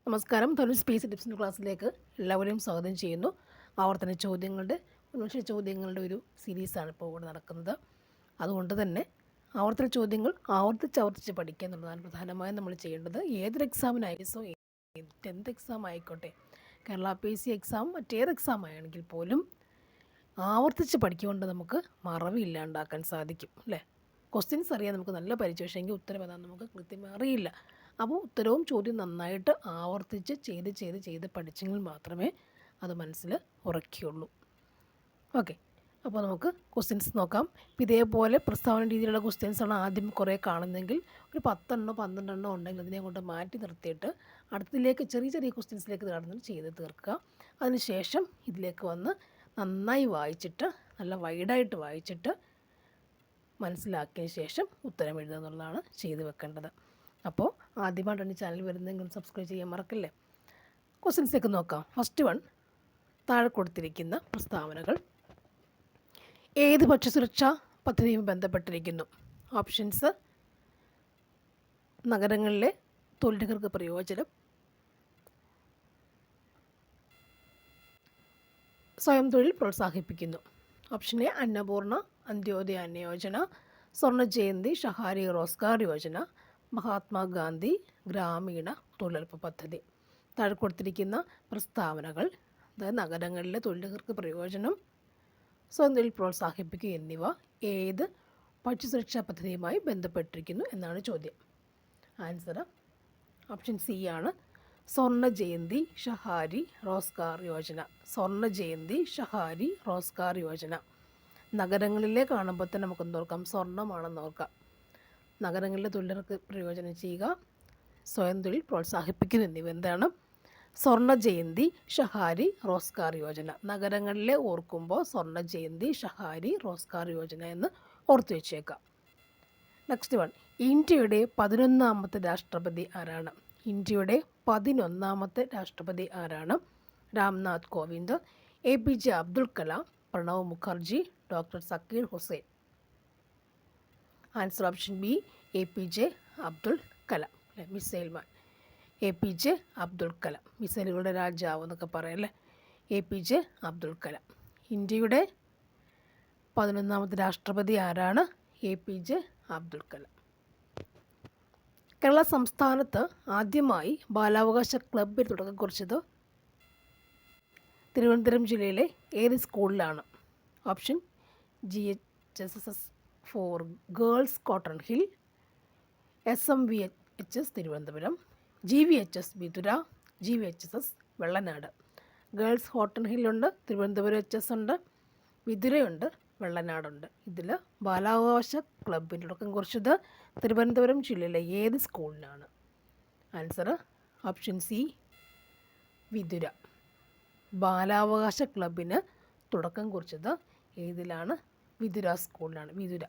നമസ്കാരം. ധനുഷ് സ്പേസ് ടിപ്സിൻ്റെ ക്ലാസ്സിലേക്ക് എല്ലാവരെയും സ്വാഗതം ചെയ്യുന്നു. ആവർത്തന ചോദ്യങ്ങളുടെ മുൻവർഷ ചോദ്യങ്ങളുടെ ഒരു സീരീസാണ് ഇപ്പോൾ ഇവിടെ നടക്കുന്നത്. അതുകൊണ്ട് തന്നെ ആവർത്തന ചോദ്യങ്ങൾ ആവർത്തിച്ച് പഠിക്കുക എന്നുള്ളതാണ് പ്രധാനമായും നമ്മൾ ചെയ്യേണ്ടത്. ഏതൊരു എക്സാമിനായിരിക്കും, 10th എക്സാം ആയിക്കോട്ടെ, കേരള PSC എക്സാം, മറ്റേത് എക്സാം ആണെങ്കിൽ പോലും ആവർത്തിച്ച് പഠിക്കുകൊണ്ട് നമുക്ക് മറവില്ലാണ്ടാക്കാൻ സാധിക്കും അല്ലേ. ക്വസ്റ്റ്യൻസ് അറിയാൻ നമുക്ക് നല്ല പരിചയം, പക്ഷേ ഉത്തരം ഏതാണെന്ന് നമുക്ക് കൃത്യമായി അറിയില്ല. അപ്പോൾ ഉത്തരവും ചോദ്യം നന്നായിട്ട് ആവർത്തിച്ച് ചെയ്ത് പഠിച്ചെങ്കിൽ മാത്രമേ അത് മനസ്സിൽ ഉറയ്ക്കുകയുള്ളൂ. ഓക്കെ, അപ്പോൾ നമുക്ക് ക്വസ്റ്റ്യൻസ് നോക്കാം. ഇതേപോലെ പ്രസ്താവന രീതിയിലുള്ള ക്വസ്റ്റ്യൻസാണ് ആദ്യം കുറേ കാണുന്നതെങ്കിൽ ഒരു 10 12 ഉണ്ടെങ്കിൽ അതിനെ കൊണ്ട് മാറ്റി നിർത്തിയിട്ട് അടുത്തതിലേക്ക് ചെറിയ ക്വസ്റ്റ്യൻസിലേക്ക് കടന്ന് ചെയ്ത് തീർക്കുക. അതിനുശേഷം ഇതിലേക്ക് വന്ന് നന്നായി വായിച്ചിട്ട്, നല്ല വൈഡായിട്ട് വായിച്ചിട്ട് മനസ്സിലാക്കിയതിന് ശേഷം ഉത്തരം എഴുതുക എന്നുള്ളതാണ് ചെയ്തു വെക്കേണ്ടത്. അപ്പോൾ ആദ്യമായിട്ടാണ് ഈ ചാനൽ വരുന്നതെങ്കിൽ സബ്സ്ക്രൈബ് ചെയ്യാൻ മറക്കല്ലേ. ക്വസ്റ്റ്യൻസിലേക്ക് നോക്കാം. ഫസ്റ്റ് വൺ, താഴെ കൊടുത്തിരിക്കുന്ന പ്രസ്താവനകൾ ഏത് ഭക്ഷ്യസുരക്ഷാ പദ്ധതിയും ബന്ധപ്പെട്ടിരിക്കുന്നു? ഓപ്ഷൻസ്: നഗരങ്ങളിലെ തൊഴിലാളികൾക്ക് പ്രയോജനം, സ്വയം തൊഴിൽ പ്രോത്സാഹിപ്പിക്കുന്നു. ഓപ്ഷൻ എ അന്നപൂർണ അന്ത്യോദയ അന്ന യോജന, സ്വർണ്ണ ജയന്തി ഷഹാരി റോസ്ഗാർ യോജന, മഹാത്മാഗാന്ധി ഗ്രാമീണ തൊഴിലുറപ്പ് പദ്ധതി. താഴെ കൊടുത്തിരിക്കുന്ന പ്രസ്താവനകൾ, അതായത് നഗരങ്ങളിലെ തൊഴിലാളികൾക്ക് പ്രയോജനം, സ്വയം തൊഴിൽ പ്രോത്സാഹിപ്പിക്കുക എന്നിവ ഏത് ഭക്ഷ്യസുരക്ഷാ പദ്ധതിയുമായി ബന്ധപ്പെട്ടിരിക്കുന്നു എന്നാണ് ചോദ്യം. ആൻസർ ഓപ്ഷൻ സി ആണ്, സ്വർണ്ണ ജയന്തി ഷഹാരി റോസ്ഗാർ യോജന. സ്വർണ്ണ ജയന്തി ഷഹാരി റോസ്ഗാർ യോജന. നഗരങ്ങളിലെ കാണുമ്പോൾ തന്നെ നമുക്കൊന്ന് ഓർക്കാം, സ്വർണ്ണമാണെന്ന് ഓർക്കാം. നഗരങ്ങളിലെ തൊഴിലാളികൾക്ക് പ്രയോജനം ചെയ്യുക, സ്വയം തൊഴിൽ പ്രോത്സാഹിപ്പിക്കുന്നു എന്നിവ എന്താണ്? സ്വർണ്ണ ജയന്തി ഷഹാരി റോസ്ഗാർ യോജന. നഗരങ്ങളിലെ ഓർക്കുമ്പോൾ സ്വർണ്ണ ജയന്തി ഷഹാരി റോസ്ഗാർ യോജന എന്ന് ഓർത്തു വെച്ചേക്കാം. നെക്സ്റ്റ് വൺ, ഇന്ത്യയുടെ 11ാമത്തെ രാഷ്ട്രപതി ആരാണ്? ഇന്ത്യയുടെ 11ാമത്തെ രാഷ്ട്രപതി ആരാണ്? Ramnath Kovind, APJ Abdul Kalam, Pranab Mukherjee, doctor Zakir Hussain. Answer option B, APJ Abdul Kalam അല്ലേ, missile man. APJ Abdul Kalam, മിസൈലുകളുടെ രാജാവ് എന്നൊക്കെ പറയല്ലേ, APJ അബ്ദുൽ കലാം. ഇന്ത്യയുടെ 11ാമത്തെ രാഷ്ട്രപതി ആരാണ്? APJ അബ്ദുൽ കലാം. കേരള സംസ്ഥാനത്ത് ആദ്യമായി ബാലാവകാശ ക്ലബ്ബിന് തുടക്കം കുറിച്ചത് തിരുവനന്തപുരം ജില്ലയിലെ ഏത് സ്കൂളിലാണ്? Option GHSS for girls cotton hill, SMVHS Thiruvananthapuram, GVHS Vithura, GVHSS Vellanad. Girls cotton ഹില്ലുണ്ട്, തിരുവനന്തപുരം HS ഉണ്ട്, വിതുരയുണ്ട്, വെള്ളനാടുണ്ട്. ഇതിൽ ബാലാവകാശ ക്ലബിന് തുടക്കം കുറിച്ചത് തിരുവനന്തപുരം ജില്ലയിലെ ഏത് സ്കൂളിലാണ്? Answer option C, Vithura. ബാലാവകാശ ക്ലബിന് തുടക്കം കുറിച്ചത് ഏതിലാണ്? വിതുര സ്കൂളിലാണ്, വിതുര.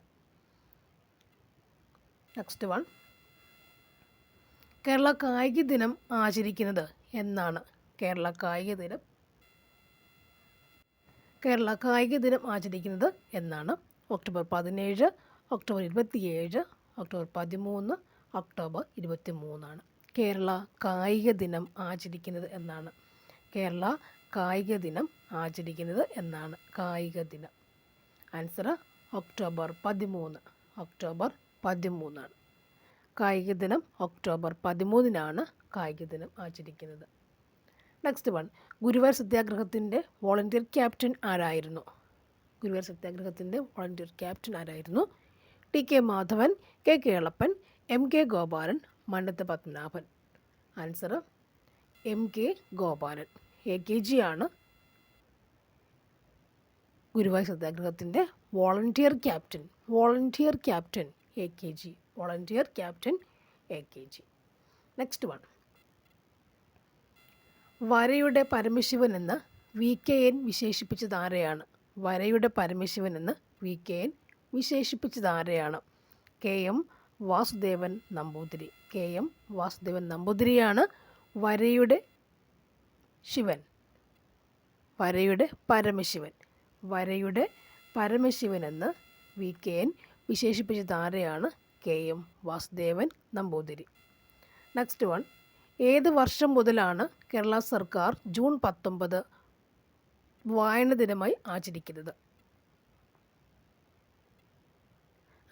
നെക്സ്റ്റ് വൺ, കേരള കായിക ദിനം ആചരിക്കുന്നത് എന്നാണ്? കേരള കായിക ദിനം ആചരിക്കുന്നത് എന്നാണ്? October 17, October 27, October 13, October 23 Kerala കായിക ദിനം ആചരിക്കുന്നത് എന്നാണ്? കേരള കായിക ദിനം ആചരിക്കുന്നത് എന്നാണ്? കായിക ദിനം. Answer October 13, October 13. കായിക ദിനം ഒക്ടോബർ 13 കായിക ദിനം ആചരിക്കുന്നത്. നെക്സ്റ്റ് വൺ, ഗുരുവായൂർ സത്യാഗ്രഹത്തിൻ്റെ വോളണ്ടിയർ ക്യാപ്റ്റൻ ആരായിരുന്നു? ഗുരുവായൂർ സത്യാഗ്രഹത്തിൻ്റെ വോളണ്ടിയർ ക്യാപ്റ്റൻ ആരായിരുന്നു? TK Madhavan, KK Kelappan, MK Gopalan, Mannath Padmanabhan. Answer MK Gopalan. AKG ആണ് ഗുരുവായൂർ സത്യാഗ്രഹത്തിൻ്റെ volunteer captain. AKG, volunteer captain AKG. Next one, വരയുടെ പരമശിവൻ എന്ന് VKN വിശേഷിപ്പിച്ചത് ആരെയാണ്? വരയുടെ പരമശിവൻ എന്ന് VKN വിശേഷിപ്പിച്ചത് ആരെയാണ്? KM വാസുദേവൻ നമ്പൂതിരി. KM വാസുദേവൻ നമ്പൂതിരിയാണ് വരയുടെ ശിവൻ, വരയുടെ പരമശിവൻ. വരയുടെ പരമശിവൻ എന്ന് VKN വിശേഷിപ്പിച്ചത് ആരെയാണ്? KM Vasudevan Namboothiri. Next one, ഏത് വർഷം മുതലാണ് കേരള സർക്കാർ ജൂൺ 19 വായന ദിനമായി ആചരിക്കുന്നത്?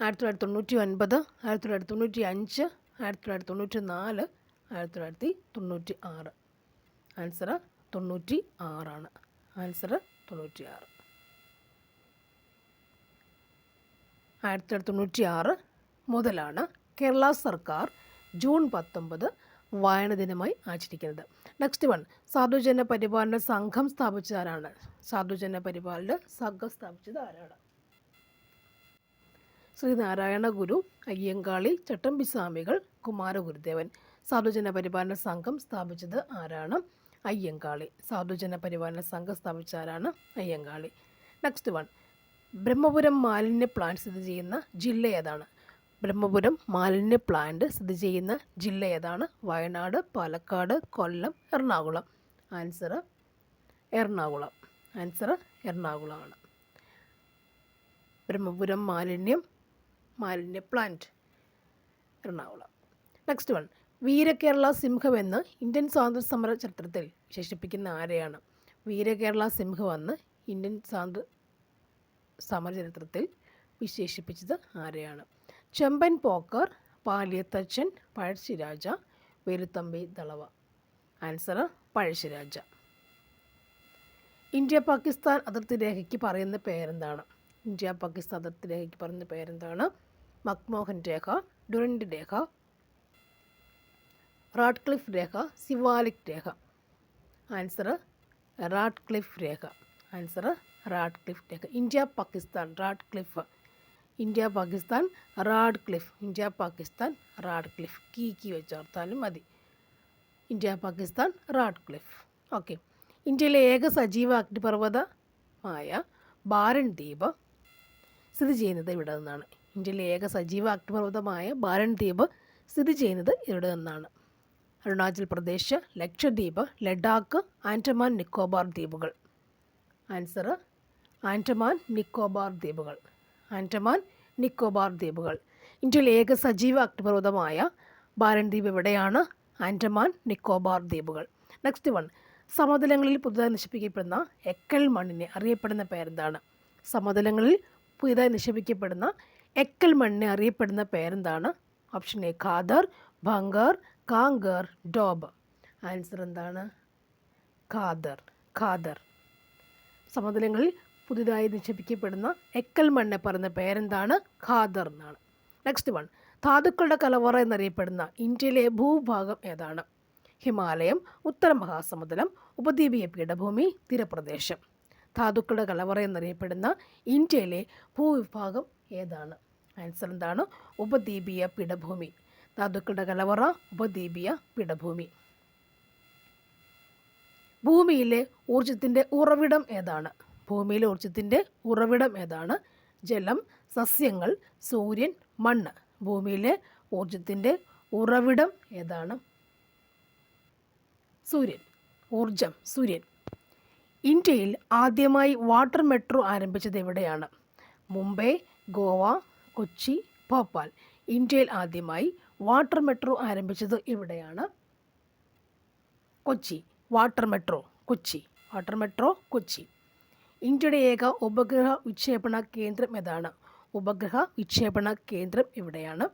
1999, 1995, 1994, 1996. ആൻസർ 96. ആൻസർ 96. 1996 മുതലാണ് കേരള സർക്കാർ ജൂൺ 19 വായന ദിനമായി ആചരിക്കുന്നത്. നെക്സ്റ്റ് വൺ, സാധുജന പരിപാലന സംഘം സ്ഥാപിച്ചത് ആരാണ്? സാധുജന പരിപാലന സംഘം സ്ഥാപിച്ചത് ആരാണ്? ശ്രീനാരായണ ഗുരു, അയ്യങ്കാളി, ചട്ടമ്പിസ്വാമികൾ, കുമാരഗുരുദേവൻ. സാധുജന പരിപാലന സംഘം സ്ഥാപിച്ചത് ആരാണ്? അയ്യങ്കാളി. സാധുജന പരിപാലന സംഘം സ്ഥാപിച്ച ആരാണ്? അയ്യങ്കാളി. നെക്സ്റ്റ് വൺ, ബ്രഹ്മപുരം മാലിന്യ പ്ലാന്റ് സ്ഥിതി ചെയ്യുന്ന ജില്ല ഏതാണ്? ബ്രഹ്മപുരം മാലിന്യ പ്ലാന്റ് സ്ഥിതി ചെയ്യുന്ന ജില്ല ഏതാണ്? വയനാട്, പാലക്കാട്, കൊല്ലം, എറണാകുളം. ആൻസർ എറണാകുളം. ആൻസർ എറണാകുളമാണ്. ബ്രഹ്മപുരം മാലിന്യ പ്ലാന്റ് എറണാകുളം. നെക്സ്റ്റ് വൺ, വീരകേരള സിംഹം എന്ന് ഇന്ത്യൻ സ്വാതന്ത്ര്യ സമര ചരിത്രത്തിൽ വിശേഷിപ്പിക്കുന്ന ആരെയാണ്? വീരകേരള സിംഹം എന്ന് ഇന്ത്യൻ സ്വാതന്ത്ര്യ സമര ചരിത്രത്തിൽ വിശേഷിപ്പിച്ചത് ആരെയാണ്? ചെമ്പൻ പോക്കർ, പാലിയത്തച്ഛൻ, പഴശ്ശിരാജ, വേലുത്തമ്പി ദളവ. ആൻസർ പഴശ്ശിരാജ. ഇന്ത്യ പാകിസ്ഥാൻ അതിർത്തി രേഖയ്ക്ക് പറയുന്ന പേരെന്താണ്? ഇന്ത്യ പാകിസ്ഥാൻ അതിർത്തി രേഖയ്ക്ക് പറയുന്ന പേരെന്താണ്? മക്മോഹൻ രേഖ, ഡുറൻഡ് രേഖ, റാഡ്ക്ലിഫ് രേഖ, സിവാലിക് രേഖ. ആൻസർ റാഡ്ക്ലിഫ് രേഖ. ആൻസർ റാഡ്ക്ലിഫ് രേഖ. India Pakistan Radcliffe. India Pakistan Radcliffe. India Pakistan Radcliffe. Key വെച്ചോർത്താലും മതി. India Pakistan Radcliffe. ഓക്കെ. ഇന്ത്യയിലെ ഏക സജീവ അഗ്നിപർവ്വതമായ ബാരൻ ദ്വീപ് സ്ഥിതി ചെയ്യുന്നത് ഇവിടെ നിന്നാണ്? ഇന്ത്യയിലെ ഏക സജീവ അഗ്നിപർവ്വതമായ ബാരൻ ദ്വീപ് സ്ഥിതി ചെയ്യുന്നത് ഇവിടെ നിന്നാണ്? അരുണാചൽ പ്രദേശ്, ലക്ഷദ്വീപ്, ലഡാക്ക്, ആൻഡമാൻ നിക്കോബാർ ദ്വീപുകൾ. ആൻസർ ആൻഡമാൻ നിക്കോബാർ ദ്വീപുകൾ. ആൻഡമാൻ നിക്കോബാർ ദ്വീപുകൾ. ഇന്ത്യയിലെ ഏക സജീവ അഗ്നിപർവ്വതമായ ബാരൻ ദ്വീപ് എവിടെയാണ്? ആൻഡമാൻ നിക്കോബാർ ദ്വീപുകൾ. നെക്സ്റ്റ് വൺ, സമതലങ്ങളിൽ പുതുതായി നിക്ഷേപിക്കപ്പെടുന്ന എക്കൽ മണ്ണിനെ അറിയപ്പെടുന്ന പേരെന്താണ്? സമതലങ്ങളിൽ പുതുതായി നിക്ഷേപിക്കപ്പെടുന്ന എക്കൽ മണ്ണിനെ അറിയപ്പെടുന്ന പേരെന്താണ്? Option A Khadar, Bhangar, Kankar, Doab. Answer എന്താണ്? ഖാദർ. ഖാദർ. സമതലങ്ങളിൽ പുതുതായി നിക്ഷേപിക്കപ്പെടുന്ന എക്കൽ മണ്ണിനെ പറയുന്ന പേരെന്താണ്? ഖാദർ എന്നാണ്. നെക്സ്റ്റ് വൺ, ധാതുക്കളുടെ കലവറ എന്നറിയപ്പെടുന്ന ഇന്ത്യയിലെ ഭൂഭാഗം ഏതാണ്? ഹിമാലയം, ഉത്തര മഹാസമുദ്രം, ഉപദ്വീപീയ പീഠഭൂമി, തീരപ്രദേശം. ധാതുക്കളുടെ കലവറ എന്നറിയപ്പെടുന്ന ഇന്ത്യയിലെ ഭൂവിഭാഗം ഏതാണ്? ആൻസർ എന്താണ്? ഉപദ്വീപീയ പീഠഭൂമി. ധാതുക്കളുടെ കലവറ ഉപദ്വീപീയ പീഠഭൂമി. ഭൂമിയിലെ ഊർജത്തിൻ്റെ ഉറവിടം ഏതാണ്? ഭൂമിയിലെ ഊർജത്തിൻ്റെ ഉറവിടം ഏതാണ്? ജലം, സസ്യങ്ങൾ, സൂര്യൻ, മണ്ണ്. ഭൂമിയിലെ ഊർജത്തിൻ്റെ ഉറവിടം ഏതാണ്? സൂര്യൻ. ഊർജം, സൂര്യൻ. ഇന്ത്യയിൽ ആദ്യമായി വാട്ടർ മെട്രോ ആരംഭിച്ചത് എവിടെയാണ്? മുംബൈ, ഗോവ, കൊച്ചി, ഭോപ്പാൽ. ഇന്ത്യയിൽ ആദ്യമായി വാട്ടർ മെട്രോ ആരംഭിച്ചത് എവിടെയാണ്? Kochi. Water metro Kochi. Water metro Kochi. ഇന്ത്യയുടെ ഏക ഉപഗ്രഹ വിക്ഷേപണ കേന്ദ്രം ഏതാണ്? ഉപഗ്രഹ വിക്ഷേപണ കേന്ദ്രം എവിടെയാണ്?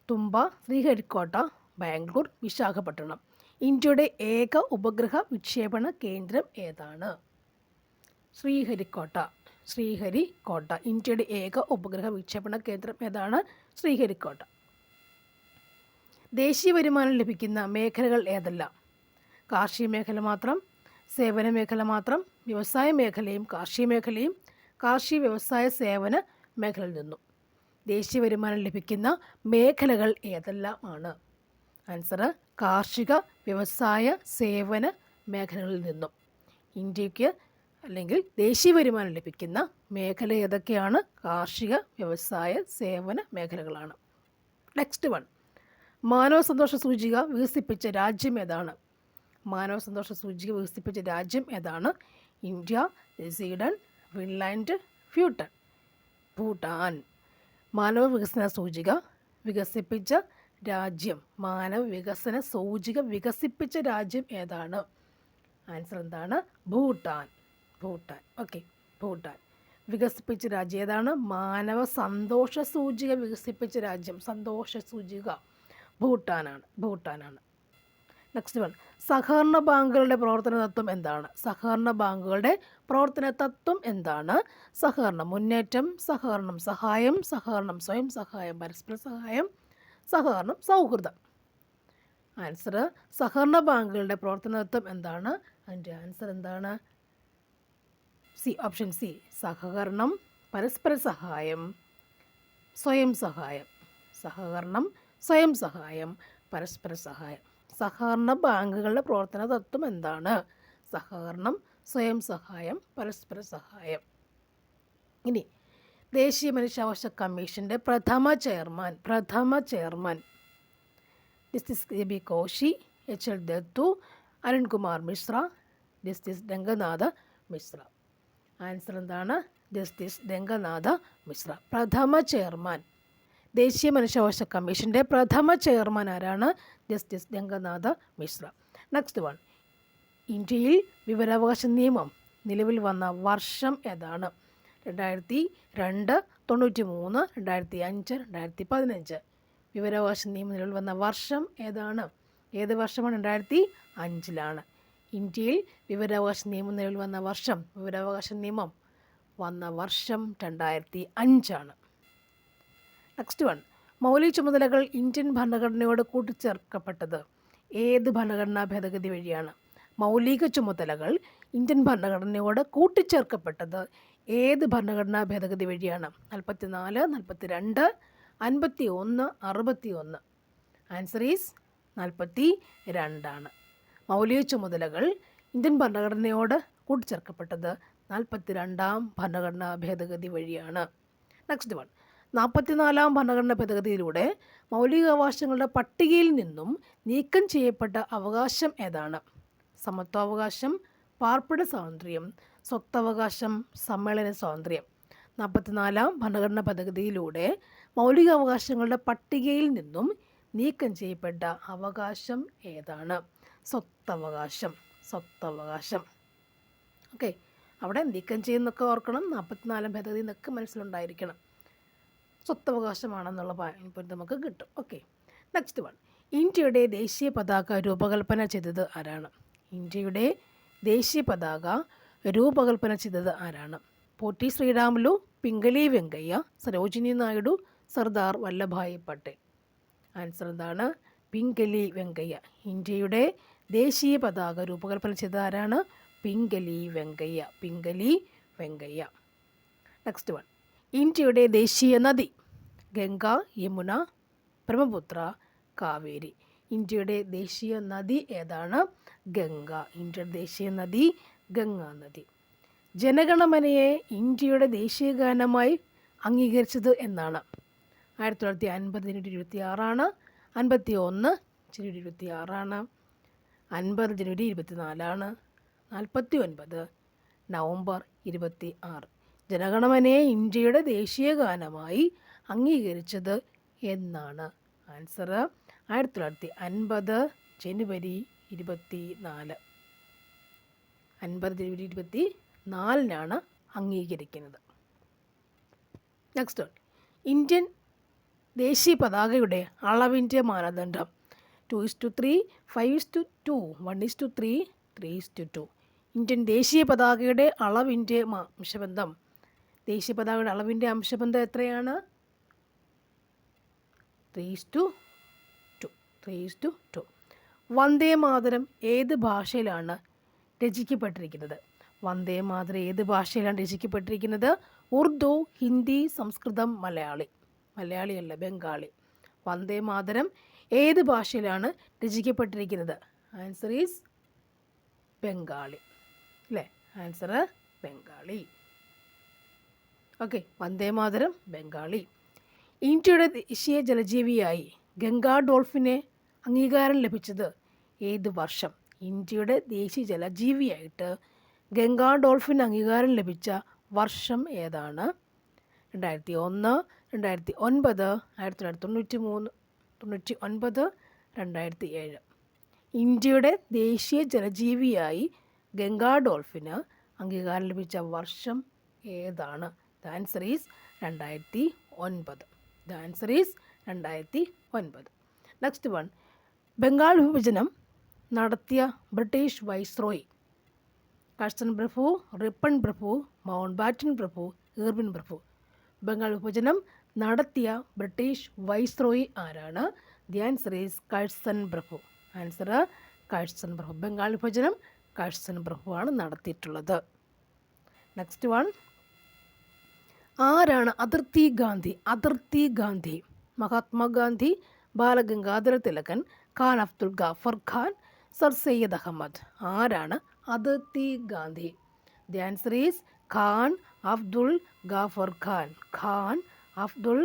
തുമ്പ, ശ്രീഹരിക്കോട്ട, ബാംഗ്ലൂർ, വിശാഖപട്ടണം. ഇന്ത്യയുടെ ഏക ഉപഗ്രഹ വിക്ഷേപണ കേന്ദ്രം ഏതാണ്? ശ്രീഹരിക്കോട്ട. ശ്രീഹരിക്കോട്ട. ഇന്ത്യയുടെ ഏക ഉപഗ്രഹ വിക്ഷേപണ കേന്ദ്രം ഏതാണ്? ശ്രീഹരിക്കോട്ട. ദേശീയ വരുമാനം ലഭിക്കുന്ന മേഖലകൾ ഏതെല്ലാം? കാർഷിക മേഖല മാത്രം, സേവന മേഖല മാത്രം, വ്യവസായ മേഖലയും കാർഷിക മേഖലയും, കാർഷിക വ്യവസായ സേവന മേഖലയിൽ നിന്നും. ദേശീയ വരുമാനം ലഭിക്കുന്ന മേഖലകൾ ഏതെല്ലാം ആണ്? ആൻസർ കാർഷിക വ്യവസായ സേവന മേഖലകളിൽ നിന്നും. ഇന്ത്യക്ക് അല്ലെങ്കിൽ ദേശീയ വരുമാനം ലഭിക്കുന്ന മേഖല ഏതൊക്കെയാണ്? കാർഷിക വ്യവസായ സേവന മേഖലകളാണ്. നെക്സ്റ്റ് വൺ, മാനവ സന്തോഷ സൂചിക വികസിപ്പിച്ച രാജ്യം ഏതാണ്? മാനവ സന്തോഷ സൂചിക വികസിപ്പിച്ച രാജ്യം ഏതാണ്? India, Sweden, Finland, Bhutan. മാനവ വികസന സൂചിക വികസിപ്പിച്ച രാജ്യം, മാനവ വികസന സൂചിക വികസിപ്പിച്ച രാജ്യം ഏതാണ്? ആൻസർ എന്താണ്? ഭൂട്ടാൻ. ഭൂട്ടാൻ. ഓക്കെ, ഭൂട്ടാൻ വികസിപ്പിച്ച രാജ്യം ഏതാണ്? മാനവ സന്തോഷ സൂചിക വികസിപ്പിച്ച രാജ്യം, സന്തോഷ സൂചിക ഭൂട്ടാനാണ്. ഭൂട്ടാനാണ്. നെക്സ്റ്റ് വൺ, സഹകരണ ബാങ്കുകളുടെ പ്രവർത്തന തത്വം എന്താണ്? സഹകരണ ബാങ്കുകളുടെ പ്രവർത്തന തത്വം എന്താണ്? സഹകരണം മുന്നേറ്റം, സഹകരണം സഹായം, സഹകരണം സ്വയം സഹായം, പരസ്പര സഹായം, സഹകരണം സൗഹൃദം. ആൻസർ സഹകരണ ബാങ്കുകളുടെ പ്രവർത്തന തത്വം എന്താണ്? അതിൻ്റെ ആൻസർ എന്താണ്? സി, ഓപ്ഷൻ സി, സഹകരണം, പരസ്പര സഹായം, സ്വയം സഹായം. സഹകരണം, സ്വയം സഹായം, പരസ്പര സഹായം. സഹകരണ ബാങ്കുകളുടെ പ്രവർത്തന തത്വം എന്താണ്? സഹകരണം, സ്വയം സഹായം, പരസ്പര സഹായം. ഇനി ദേശീയ മനുഷ്യാവകാശ കമ്മീഷൻ്റെ പ്രഥമ ചെയർമാൻ ജസ്റ്റിസ് എ.ബി. കോശി, എച്ച്.എൽ. ദത്തു, അരുൺകുമാർ മിശ്ര, ജസ്റ്റിസ് രംഗനാഥ മിശ്ര. ആൻസർ എന്താണ്? ജസ്റ്റിസ് രംഗനാഥ മിശ്ര. പ്രഥമ ചെയർമാൻ, ദേശീയ മനുഷ്യാവകാശ കമ്മീഷൻ്റെ പ്രഥമ ചെയർമാൻ ആരാണ്? Justice Ranganatha Mishra. Next one, ഇന്ത്യയിൽ വിവരാവകാശ നിയമം നിലവിൽ വന്ന വർഷം ഏതാണ്? 2002, 93, 2005, 2015. വിവരാവകാശ നിയമം നിലവിൽ വന്ന വർഷം ഏതാണ്? ഏത് വർഷമാണ്? 2005 ഇന്ത്യയിൽ വിവരാവകാശ നിയമം നിലവിൽ വന്ന വർഷം, വിവരാവകാശ നിയമം വന്ന വർഷം 2005. നെക്സ്റ്റ് വൺ, മൗലിക ചുമതലകൾ ഇന്ത്യൻ ഭരണഘടനയോട് കൂട്ടിച്ചേർക്കപ്പെട്ടത് ഏത് ഭരണഘടനാ ഭേദഗതി വഴിയാണ്? മൗലിക ചുമതലകൾ ഇന്ത്യൻ ഭരണഘടനയോട് കൂട്ടിച്ചേർക്കപ്പെട്ടത് ഏത് ഭരണഘടനാ ഭേദഗതി വഴിയാണ്? 44, 42, 51, 61. Answer is 42. മൗലിക ചുമതലകൾ ഇന്ത്യൻ ഭരണഘടനയോട് കൂട്ടിച്ചേർക്കപ്പെട്ടത് 42ാം ഭരണഘടനാ ഭേദഗതി വഴിയാണ്. നെക്സ്റ്റ് വൺ, 44ാം ഭരണഘടനാ ഭേദഗതിയിലൂടെ മൗലികാവകാശങ്ങളുടെ പട്ടികയിൽ നിന്നും നീക്കം ചെയ്യപ്പെട്ട അവകാശം ഏതാണ്? സമത്വാവകാശം, പാർപ്പിട സ്വാതന്ത്ര്യം, സ്വത്തവകാശം, സമ്മേളന സ്വാതന്ത്ര്യം. 44ാം ഭരണഘടനാ ഭേദഗതിയിലൂടെ മൗലികാവകാശങ്ങളുടെ പട്ടികയിൽ നിന്നും നീക്കം ചെയ്യപ്പെട്ട അവകാശം ഏതാണ്? സ്വത്തവകാശം. സ്വത്തവകാശം. ഓക്കെ, അവിടെ നീക്കം ചെയ്യുന്നൊക്കെ ഓർക്കണം. 44ാം ഭേദഗതി എന്നൊക്കെ മനസ്സിലുണ്ടായിരിക്കണം. സ്വത്തവകാശമാണെന്നുള്ള പോയിന്റ് നമുക്ക് കിട്ടും. ഓക്കെ, നെക്സ്റ്റ് വൺ, ഇന്ത്യയുടെ ദേശീയ പതാക രൂപകൽപ്പന ചെയ്തത് ആരാണ്? ഇന്ത്യയുടെ ദേശീയ പതാക രൂപകൽപ്പന ചെയ്തത് ആരാണ്? പോറ്റി ശ്രീരാമുലു, പിംഗലി വെങ്കയ്യ, സരോജിനി നായിഡു, സർദാർ വല്ലഭായ് പട്ടേൽ. ആൻസർ എന്താണ്? പിംഗലി വെങ്കയ്യ. ഇന്ത്യയുടെ ദേശീയ പതാക രൂപകൽപ്പന ചെയ്തത് ആരാണ്? പിംഗലി വെങ്കയ്യ. പിംഗലി വെങ്കയ്യ. നെക്സ്റ്റ് വൺ, ഇന്ത്യയുടെ ദേശീയ നദി ഗംഗ, യമുന, ബ്രഹ്മപുത്ര, കാവേരി. ഇന്ത്യയുടെ ദേശീയ നദി ഏതാണ്? ഗംഗ. ഇന്ത്യയുടെ ദേശീയ നദി ഗംഗാ നദി. ജനഗണമനയെ ഇന്ത്യയുടെ ദേശീയ ഗാനമായി അംഗീകരിച്ചത് എന്നാണ്? 1950 ജനുവരി 26, 51 ജനുവരി 26, 50 ജനുവരി 24, 49 നവംബർ 26. ജനഗണമനയെ ഇന്ത്യയുടെ ദേശീയ ഗാനമായി അംഗീകരിച്ചത് എന്നാണ്? ആൻസർ 1950 ജനുവരി 24. 50 ജനുവരി 24 അംഗീകരിക്കുന്നത്. നെക്സ്റ്റ്, ഇന്ത്യൻ ദേശീയ പതാകയുടെ അളവിൻ്റെ മാനദണ്ഡം 2:3, 5:2, 1:3, 3:2. ഇന്ത്യൻ ദേശീയ പതാകയുടെ അളവിൻ്റെ അംശബന്ധം, ദേശീയ പതാകയുടെ അളവിൻ്റെ അംശബന്ധം എത്രയാണ്? 3:2. വന്ദേ മാതരം ഏത് ഭാഷയിലാണ് രചിക്കപ്പെട്ടിരിക്കുന്നത്? വന്ദേ മാതരം ഏത് ഭാഷയിലാണ് രചിക്കപ്പെട്ടിരിക്കുന്നത്? ഉറുദു, ഹിന്ദി, സംസ്കൃതം, മലയാളി. മലയാളിയല്ല, ബംഗാളി. വന്ദേ മാതരം ഏത് ഭാഷയിലാണ് രചിക്കപ്പെട്ടിരിക്കുന്നത്? Answer is Bengali. അല്ലേ? ആൻസർ ബംഗാളി. ഓക്കെ, വന്ദേ മാതരം ബംഗാളി. ഇന്ത്യയുടെ ദേശീയ ജലജീവിയായി ഗംഗാ ഡോൾഫിനെ അംഗീകാരം ലഭിച്ചത് ഏത് വർഷം? ഇന്ത്യയുടെ ദേശീയ ജലജീവിയായിട്ട് ഗംഗാ ഡോൾഫിന് അംഗീകാരം ലഭിച്ച വർഷം ഏതാണ്? 2001, 2009, 1993, 99, 2007. ഇന്ത്യയുടെ ദേശീയ ജലജീവിയായി ഗംഗാ ഡോൾഫിന് അംഗീകാരം ലഭിച്ച വർഷം ഏതാണ്? The answer is 2009. The answer is 2009. Next one, Bengal വിഭജനം നടത്തിയ ബ്രിട്ടീഷ് വൈസ്രോയി? കഴ്സൺ പ്രഭു, റിപ്പൺ പ്രഭു, മൗണ്ട് ബാറ്റൻ പ്രഭു, ഇർവിൻ പ്രഭു. ബംഗാൾ വിഭജനം നടത്തിയ ബ്രിട്ടീഷ് വൈസ്രോയി ആരാണ്? ദി ആൻസർ ഈസ് കഴ്സൺ പ്രഭു. ആൻസർ കഴ്സൺ പ്രഭു. ബംഗാൾ വിഭജനം കഴ്സൺ പ്രഭുവാണ് നടത്തിയിട്ടുള്ളത്. നെക്സ്റ്റ് വൺ, ആരാണ് അതിർത്തി ഗാന്ധി? അതിർത്തി ഗാന്ധി മഹാത്മാഗാന്ധി, ബാലഗംഗാധര തിലകൻ, ഖാൻ അബ്ദുൽ ഗാഫർ ഖാൻ, സർ സയ്യദ് അഹമ്മദ്. ആരാണ് അതിർത്തി Gandhi? The answer is Khan Abdul Ghaffar Khan. Khan Abdul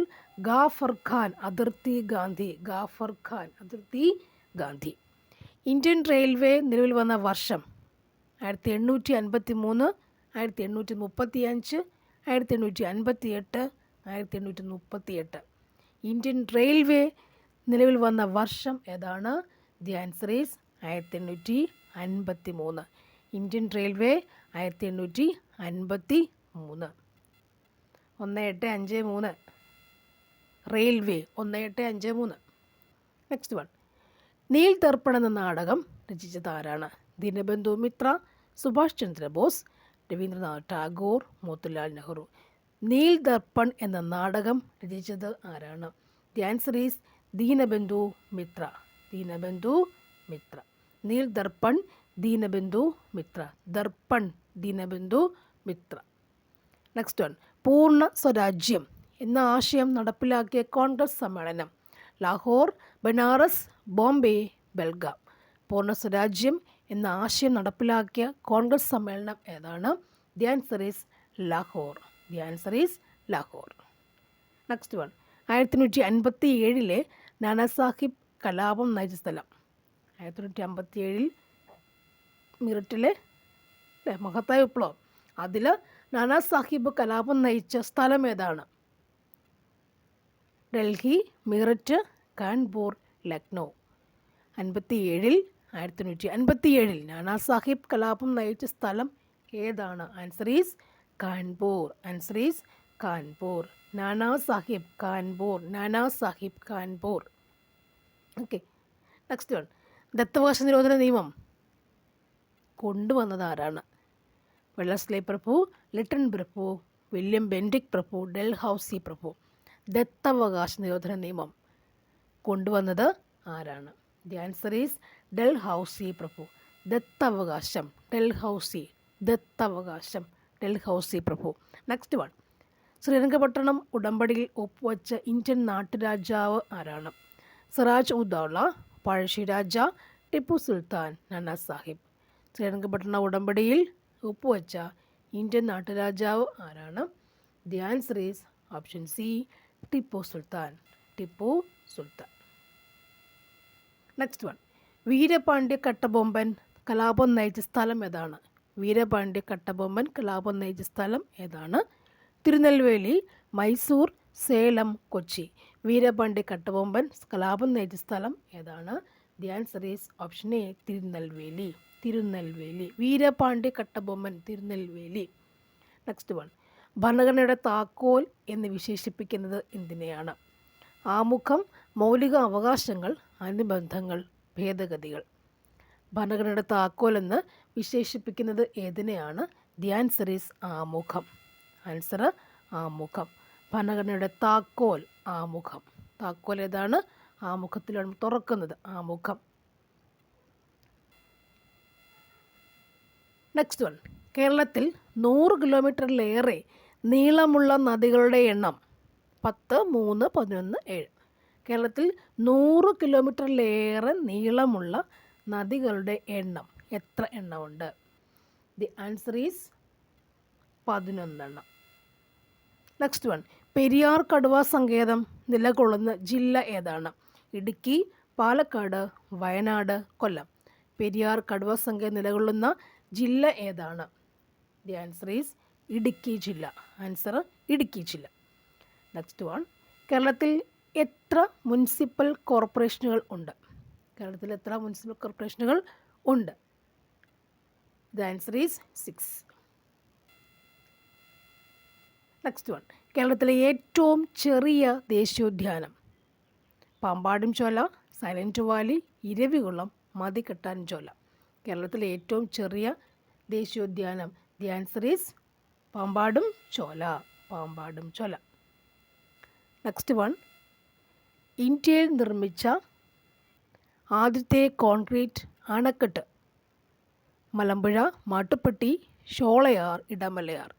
Ghaffar Khan. അതിർത്തി ഗാന്ധി, ഗാഫർ ഖാൻ, അതിർത്തി ഗാന്ധി. ഇന്ത്യൻ റെയിൽവേ നിലവിൽ വന്ന വർഷം 1853, 1835, 1858, 1838. ഇന്ത്യൻ റെയിൽവേ നിലവിൽ വന്ന വർഷം ഏതാണ്? The answer is 1853. Indian railway 1853. 1853 railway 1853. Next one, Neel Darpan എന്ന നാടകം രചിച്ചത് ആരാണ്? ദീനബന്ധു മിത്ര, സുഭാഷ് ചന്ദ്രബോസ്, രവീന്ദ്രനാഥ് ടാഗോർ, മോത്തിലാൽ നെഹ്റു. നീൽ ദർപ്പൺ എന്ന നാടകം രചിച്ചത് ആരാണ്? The answer is Dinabandhu Mitra. Dinabandhu Mitra. Neel Darpan, Dinabandhu Mitra. Darpan, Dinabandhu Mitra. Next one, പൂർണ്ണ സ്വരാജ്യം എന്ന ആശയം നടപ്പിലാക്കിയ കോൺഗ്രസ് സമ്മേളനം? ലാഹോർ, ബനാറസ്, ബോംബെ, ബെൽഗാം. പൂർണ്ണ സ്വരാജ്യം എന്ന ആശയം നടപ്പിലാക്കിയ കോൺഗ്രസ് സമ്മേളനം ഏതാണ്? The answer is Lahore. The answer is Lahore. Next one, 1857 Nana Sahib കലാപം നയിച്ച സ്ഥലം? 1857 മീററ്റിലെ മഹത്തായ വിപ്ലവം, അതിൽ നാനാ സാഹിബ് കലാപം നയിച്ച സ്ഥലം ഏതാണ്? ഡൽഹി, മീററ്റ്, കാൺപൂർ, ലക്നൗ. 1857 നാനാ സാഹിബ് കലാപം നയിച്ച സ്ഥലം ഏതാണ്? Answer is Kanpur. Answer is Kanpur. Nana Sahib Kanpur. Nana Sahib Kanpur. Okay. Next one, ദത്തവകാശ നിരോധന നിയമം കൊണ്ടുവന്നത് ആരാണ്? വെള്ളസ്ലേ പ്രഭു, ലിട്ടൺ പ്രഭു, വില്യം ബെൻഡിക് പ്രഭു, ഡൽഹൌസി പ്രഭു. ദത്തവകാശ നിരോധന നിയമം കൊണ്ടുവന്നത് ആരാണ്? ദി ആൻസർ ഈസ് ഡൽഹൌസി പ്രഭു. ദത്തവകാശം, ഡൽഹൌസി. ദത്തവകാശം, ഡൽഹൌസി പ്രഭു. നെക്സ്റ്റ് വൺ, ശ്രീരംഗപട്ടണം ഉടമ്പടിയിൽ ഒപ്പുവെച്ച ഇന്ത്യൻ നാട്ടുരാജാവ് ആരാണ്? സിറാജ് ഉദ്ദൗള, പഴശ്ശി രാജ, ടിപ്പു സുൽത്താൻ, നാനാ സാഹിബ്. ശ്രീരംഗപട്ടണ ഉടമ്പടിയിൽ ഒപ്പുവെച്ച ഇന്ത്യൻ നാട്ടുരാജാവ് ആരാണ്? The answer is option C, Tipu Sultan. Tipu Sultan. Next one, Veerapandiya Kattabomman കലാപം നയിച്ച സ്ഥലം ഏതാണ്? വീരപാണ്ഡ്യ കട്ടബൊമ്മൻ കലാപം നയിച്ച സ്ഥലം ഏതാണ്? തിരുനെൽവേലി, മൈസൂർ, സേലം, കൊച്ചി. വീരപാണ്ഡ്യ കട്ടബൊമ്മൻ കലാപം നയിച്ച സ്ഥലം ഏതാണ്? The answer is option A, Tirunelveli. Tirunelveli. Veerapandiya Kattabomman, Tirunelveli. Next one, ഭരണഘടനയുടെ താക്കോൽ എന്ന് വിശേഷിപ്പിക്കുന്നത് എന്തിനെയാണ്? ആമുഖം, മൗലിക അവകാശങ്ങൾ, അനുബന്ധങ്ങൾ, ഭേദഗതികൾ. ഭരണഘടനയുടെ താക്കോൽ എന്ന് വിശേഷിപ്പിക്കുന്നത് ഏതിനെയാണ്? ദി ആൻസർ ഈസ് ആമുഖം. ആൻസർ ആമുഖം. ഭരണഘടനയുടെ താക്കോൽ ആമുഖം. താക്കോൽ ഏതാണ്? ആമുഖത്തിലാണ് തുറക്കുന്നത്. ആമുഖം. നെക്സ്റ്റ് വൺ, കേരളത്തിൽ 100 കിലോമീറ്ററിലേറെ നീളമുള്ള നദികളുടെ എണ്ണം? 10, 3, 11, 7. കേരളത്തിൽ 100 കിലോമീറ്ററിലേറെ നീളമുള്ള നദികളുടെ എണ്ണം എത്ര എണ്ണമുണ്ട്? The answer is 11. Next one, Periyar കടുവ സങ്കേതം നിലകൊള്ളുന്ന ജില്ല ഏതാണ്? ഇടുക്കി, പാലക്കാട്, വയനാട്, കൊല്ലം. പെരിയാർ കടുവ സങ്കേതം നിലകൊള്ളുന്ന ജില്ല ഏതാണ്? ദി ആൻസർ ഈസ് ഇടുക്കി ജില്ല. ആൻസർ ഇടുക്കി ജില്ല. നെക്സ്റ്റ് വൺ, കേരളത്തിൽ എത്ര മുനിസിപ്പൽ കോർപ്പറേഷനുകൾ ഉണ്ട്? കേരളത്തിൽ എത്ര മുനിസിപ്പൽ കോർപ്പറേഷനുകൾ ഉണ്ട്? The answer is 6. Next one. കേരളത്തിലെ ഏറ്റവും ചെറിയ ദേശീയോദ്യാനം? Pampadum Shola, silent valley, Eravikulam, Mathikettan Shola. കേരളത്തിലെ ഏറ്റവും ചെറിയ ദേശീയോദ്യാനം? The answer is Pampadum Shola. Pampadum Shola. Next one. ഇന്ത്യയിൽ നിർമ്മിച്ച ആദ്യത്തെ കോൺക്രീറ്റ് അണക്കെട്ട്? മലമ്പുഴ, മാട്ടുപ്പെട്ടി, ഷോളയാർ, ഇടമലയാർ.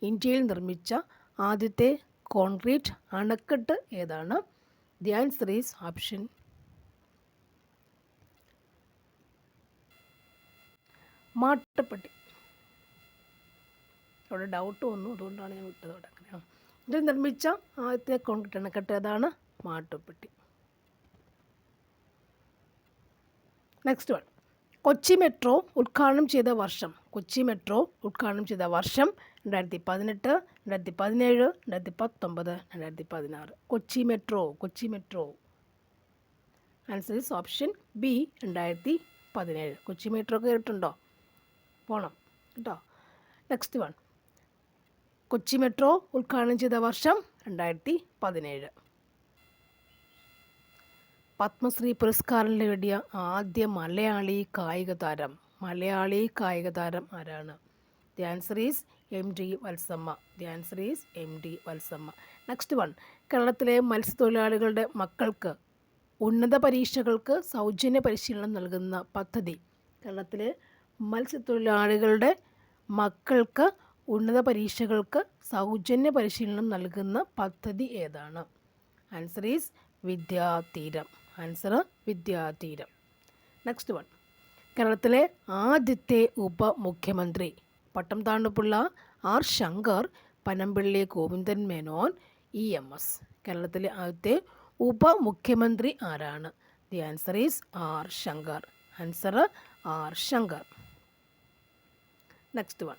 ഇന്ത്യയിൽ നിർമ്മിച്ച ആദ്യത്തെ കോൺക്രീറ്റ് അണക്കെട്ട് ഏതാണ്? The answer is option Mattupetty. അവിടെ ഡൗട്ട് വന്നു, അതുകൊണ്ടാണ് ഞാൻ വിട്ടത് അവിടെ. അങ്ങനെയാണ് ഇതിൽ നിർമ്മിച്ച ആദ്യത്തെ കോൺക്രീറ്റ് അണക്കെട്ട് ഏതാണ്? Mattupetty. Next one. Kochi metro ഉദ്ഘാടനം ചെയ്ത വർഷം? കൊച്ചി മെട്രോ ഉദ്ഘാടനം ചെയ്ത വർഷം 2018, 2017, 2019, 2016. Kochi metro. Answer is option B, 2017. Kochi metro കേട്ടിട്ടുണ്ടോ? പോണം കേട്ടോ. Next one. കൊച്ചി മെട്രോ ഉദ്ഘാടനം ചെയ്ത വർഷം 2017. പത്മശ്രീ പുരസ്കാരം നേടിയ ആദ്യ മലയാളി കായിക താരം? മലയാളി കായിക താരം ആരാണ്? The answer is MD Valsamma. The answer is MD Valsamma. Next one. കേരളത്തിലെ മത്സ്യത്തൊഴിലാളികളുടെ മക്കൾക്ക് ഉന്നത പരീക്ഷകൾക്ക് സൗജന്യ പരിശീലനം നൽകുന്ന പദ്ധതി? കേരളത്തിലെ മത്സ്യത്തൊഴിലാളികളുടെ മക്കൾക്ക് ഉന്നത പരീക്ഷകൾക്ക് സൗജന്യ പരിശീലനം നൽകുന്ന പദ്ധതി ഏതാണ്? Answer is Vidyatheeram. Answer Vidyatheeram. Next one. കേരളത്തിലെ ആദ്യത്തെ ഉപമുഖ്യമന്ത്രി? പട്ടം താണുപിള്ള, R. ശങ്കർ, പനമ്പിള്ളി ഗോവിന്ദൻ മേനോൻ, EMS. കേരളത്തിലെ ആദ്യത്തെ ഉപമുഖ്യമന്ത്രി ആരാണ്? The answer is R. Shankar. Answer R. Shankar. Next one.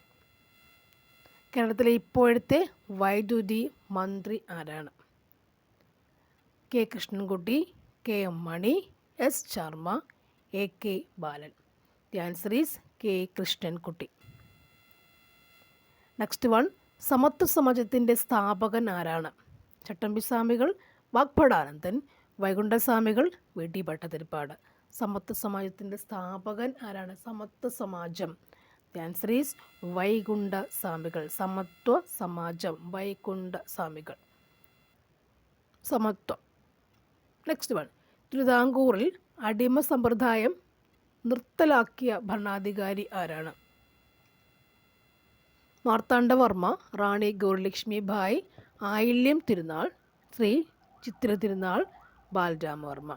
കേരളത്തിലെ ഇപ്പോഴത്തെ വൈദ്യുതി മന്ത്രി ആരാണ്? K. Krishnankutty, KM Mani, S. Sharma, AK Balan. The answer is K. Krishnankutty. Next one. സമത്വ സമാജത്തിൻ്റെ സ്ഥാപകൻ ആരാണ്? ചട്ടമ്പിസ്വാമികൾ, വാഗ്ഭടാനന്ദൻ, വൈകുണ്ഠസ്വാമികൾ, VT ഭട്ടതിരിപ്പാട്. സമത്വ സമാജത്തിൻ്റെ സ്ഥാപകൻ ആരാണ്? Samathwa Samajam. The answer is Vaikunda Swamikal. Samathwa Samajam, Vaikunda Swamikal. സമത്വം. Next one. തിരുവിതാംകൂറിൽ അടിമ സമ്പ്രദായം നിർത്തലാക്കിയ ഭരണാധികാരി ആരാണ്? മാർത്താണ്ഡവർമ്മ, റാണി ഗൗരിലക്ഷ്മി ബായ്, ആയില്യം തിരുനാൾ, ശ്രീ ചിത്തിര തിരുനാൾ, ബാലരാമവർമ്മ.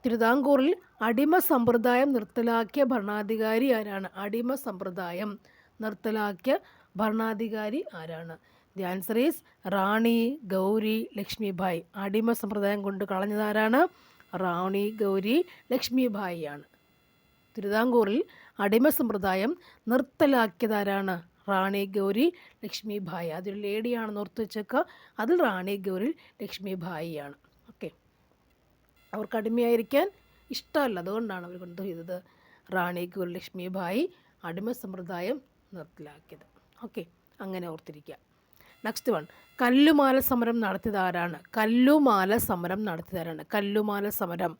തിരുവിതാംകൂറിൽ അടിമ സമ്പ്രദായം നിർത്തലാക്കിയ ഭരണാധികാരി ആരാണ്? അടിമ സമ്പ്രദായം നിർത്തലാക്കിയ ഭരണാധികാരി ആരാണ്? The answer is Rani Gauri Lakshmi Bai. അടിമ സമ്പ്രദായം കൊണ്ട് കളഞ്ഞതാരാണ്? റാണി ഗൗരി ലക്ഷ്മി ബായി ആണ്. തിരുവിതാംകൂറിൽ അടിമ സമ്പ്രദായം നിർത്തലാക്കിയതാരാണ്? റാണി ഗൗരി ലക്ഷ്മി ബായി. അതൊരു ലേഡിയാണെന്ന് ഓർത്ത് വെച്ചേക്കുക. അതിൽ റാണി ഗൗരി ലക്ഷ്മി ബായി ആണ്. ഓക്കെ. അവർക്ക് അടിമയായിരിക്കാൻ ഇഷ്ടമല്ല, അതുകൊണ്ടാണ് അവർ കൊണ്ട് ചെയ്തത്. റാണി ഗൗരി ലക്ഷ്മി ബായി അടിമ സമ്പ്രദായം നിർത്തലാക്കിയത്. ഓക്കെ, അങ്ങനെ ഓർത്തിരിക്കുക. Next one. കല്ലുമാല സമരം നടത്തിയത് ആരാണ്? കല്ലുമാല സമരം നടത്തിയതാരാണ്? കല്ലുമാല സമരം.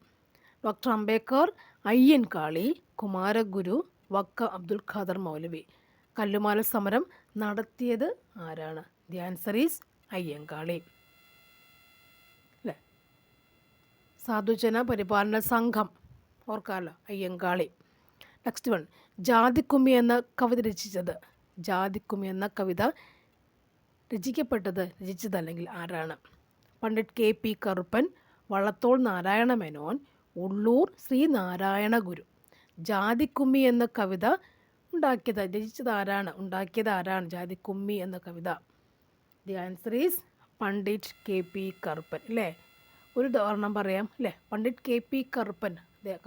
ഡോക്ടർ അംബേദ്കർ, അയ്യൻകാളി, കുമാരഗുരു, വക്ക അബ്ദുൽ ഖാദർ മൗലവി. കല്ലുമാല സമരം നടത്തിയത് ആരാണ്? The answer is Ayyankali. അല്ലേ? സാധുജന പരിപാലന സംഘം ഓർക്കാമല്ലോ, അയ്യൻകാളി. Next one. ജാതിക്കുമ്മി എന്ന കവിത രചിച്ചത്? ജാതിക്കുമ്മി എന്ന കവിത രചിച്ചതല്ലെങ്കിൽ ആരാണ്? പണ്ഡിറ്റ് KP കറുപ്പൻ, വള്ളത്തോൾ നാരായണ മേനോൻ, ഉള്ളൂർ ശ്രീനാരായണ ഗുരു. ജാതിക്കുമ്മി എന്ന കവിത ഉണ്ടാക്കിയത് ആരാണ് ജാതിക്കുമ്മി എന്ന കവിത? The answer is Pandit KP Karuppan. അല്ലേ? ഒരു ഉദാഹരണം പറയാം. അല്ലേ? പണ്ഡിറ്റ് KP കറുപ്പൻ.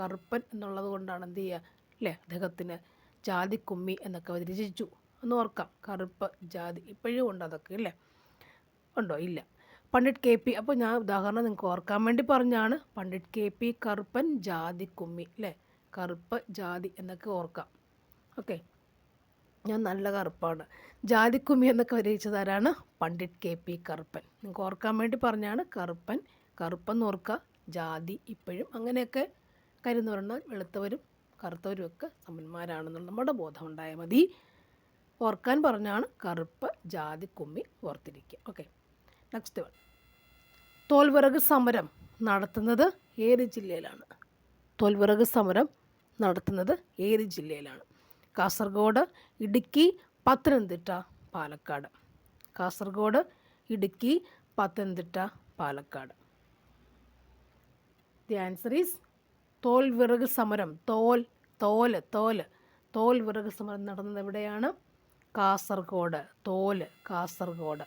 കറുപ്പൻ എന്നുള്ളത് കൊണ്ടാണ് എന്ത് ചെയ്യുക? അല്ലേ? അദ്ദേഹത്തിന് ജാതിക്കുമ്മി എന്ന കവിത രചിച്ചു എന്ന് ഓർക്കാം. കറുപ്പ്, ജാതി ഇപ്പോഴും ഉണ്ട് അതൊക്കെ. അല്ലേ? ഉണ്ടോ? ഇല്ല. പണ്ഡിറ്റ് കെ പി, അപ്പോൾ ഞാൻ ഉദാഹരണം നിങ്ങൾക്ക് ഓർക്കാൻ വേണ്ടി പറഞ്ഞാണ്. പണ്ഡിറ്റ് കെ പി കറുപ്പൻ ജാതി കുമ്മി അല്ലേ, കറുപ്പ് ജാതി എന്നൊക്കെ ഓർക്കാം. ഓക്കെ, ഞാൻ നല്ല കറുപ്പാണ്. ജാതിക്കുമ്മി എന്നൊക്കെ വിരയിച്ചതാരാണ്? Pandit K P Karuppan. നിങ്ങൾക്ക് ഓർക്കാൻ വേണ്ടി പറഞ്ഞാണ്. കറുപ്പൻ, കറുപ്പെന്ന് ഓർക്കുക. ജാതി ഇപ്പോഴും അങ്ങനെയൊക്കെ കരുന്ന് പറഞ്ഞാൽ വെളുത്തവരും കറുത്തവരും ഒക്കെ സമന്മാരാണെന്നുള്ള നമ്മുടെ ബോധം ഉണ്ടായാൽ മതി. ഓർക്കാൻ പറഞ്ഞാണ്. കറുപ്പ് ജാതി കുമ്മി ഓർത്തിരിക്കുക. Okay, next one. തോൽവിറക് സമരം നടത്തുന്നത് ഏത് ജില്ലയിലാണ്? തോൽവിറക് സമരം നടത്തുന്നത് ഏത് ജില്ലയിലാണ്? Kasaragod, Idukki, Pathanamthitta, Palakkad. Kasaragod, Idukki, Pathanamthitta, Palakkad. The answer is Tholviraku സമരം. തോൽവിറക് സമരം നടന്നത് എവിടെയാണ്? കാസർഗോഡ്. കാസർഗോഡ്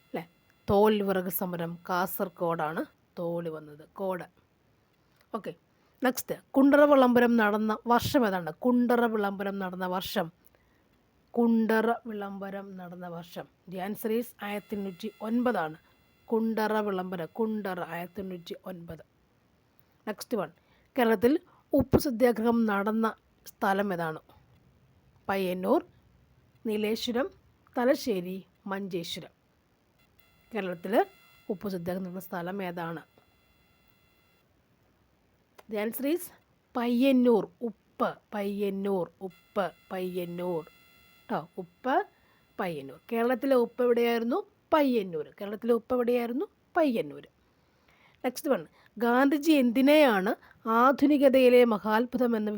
അല്ലേ. തോൽവിറക് സമരം കാസർഗോഡാണ്. തോല് വന്നത് കോട്. Okay, next. കുണ്ടറ വിളംബരം നടന്ന വർഷം ഏതാണ്? കുണ്ടറ വിളംബരം നടന്ന വർഷം. The answer is 1809. കുണ്ടറ വിളംബരം. 1809. Next one. കേരളത്തിൽ ഉപ്പ് സത്യാഗ്രഹം നടന്ന സ്ഥലം ഏതാണ്? പയ്യന്നൂർ, നീലേശ്വരം, തലശ്ശേരി, മഞ്ചേശ്വരം. കേരളത്തിൽ ഉപ്പ് സത്യാഗ്രഹം നടന്ന സ്ഥലം ഏതാണ്? The answer is Payyanur. Payyanur കേട്ടോ. പയ്യന്നൂർ. കേരളത്തിലെ ഉപ്പ് എവിടെയായിരുന്നു? പയ്യന്നൂർ. Next one. ഗാന്ധിജി എന്തിനെയാണ് ആധുനികതയിലെ മഹാത്ഭുതം എന്ന്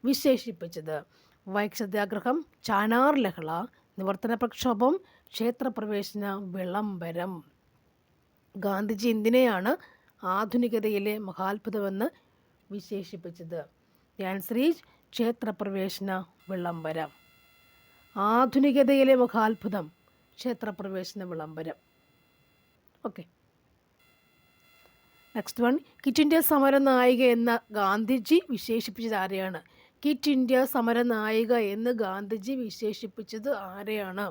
വിശേഷിപ്പിച്ചത്? വൈക്കം സത്യാഗ്രഹം, ചാനാർ ലഹള, നിവർത്തന പ്രക്ഷോഭം, ക്ഷേത്രപ്രവേശന വിളംബരം. ഗാന്ധിജി എന്തിനെയാണ് ആധുനികതയിലെ മഹാത്ഭുതമെന്ന് വിശേഷിപ്പിച്ചത്? ദി ആൻസർ ഈസ് ക്ഷേത്രപ്രവേശന വിളംബരം. ആധുനികതയിലെ മഹാത്ഭുതം ക്ഷേത്രപ്രവേശന വിളംബരം. Okay, next one. Quit India സമര നായിക എന്ന ഗാന്ധിജി വിശേഷിപ്പിച്ചത് ആരെയാണ്? ക്വിറ്റ് ഇന്ത്യ സമര നായിക എന്ന് ഗാന്ധിജി വിശേഷിപ്പിച്ചത് ആരെയാണ്?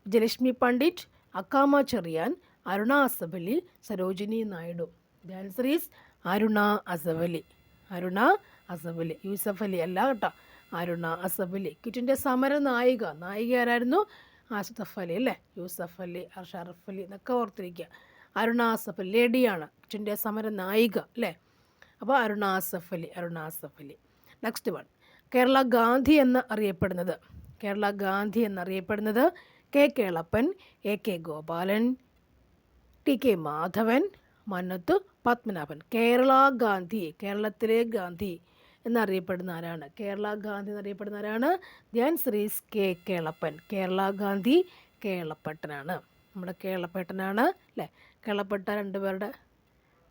Vijayalakshmi Pandit, Akkamma Cherian, Aruna Asaf Ali, Sarojini Naidu. The answer is Aruna Asaf Ali. Yusuf Ali അല്ല കേട്ടോ, അരുണ അസഫലി. ക്വിറ്റ് ഇന്ത്യ സമര നായിക ആരായിരുന്നു? ആസിഫ് അലി അല്ലേ, യൂസഫ് അലി, ഷറഫ് അലി എന്നൊക്കെ ഓർത്തിരിക്കുക. അരുണ അസഫലി ലേഡിയാണ് ക്വിറ്റ് ഇന്ത്യ സമര നായിക അല്ലേ. അപ്പോൾ അരുണ അസഫലി. Next one. കേരള ഗാന്ധി എന്നറിയപ്പെടുന്നത് K Kelappan, A K Gopalan, T K Madhavan, Mannath Padmanabhan. കേരളത്തിലെ ഗാന്ധി എന്നറിയപ്പെടുന്ന ആരാണ്? The answer is K Kelappan. Kerala Gandhi കേളപ്പട്ടനാണ്. നമ്മുടെ കേളപ്പേട്ടനാണ് അല്ലേ. കേളപ്പെട്ട രണ്ടുപേരുടെ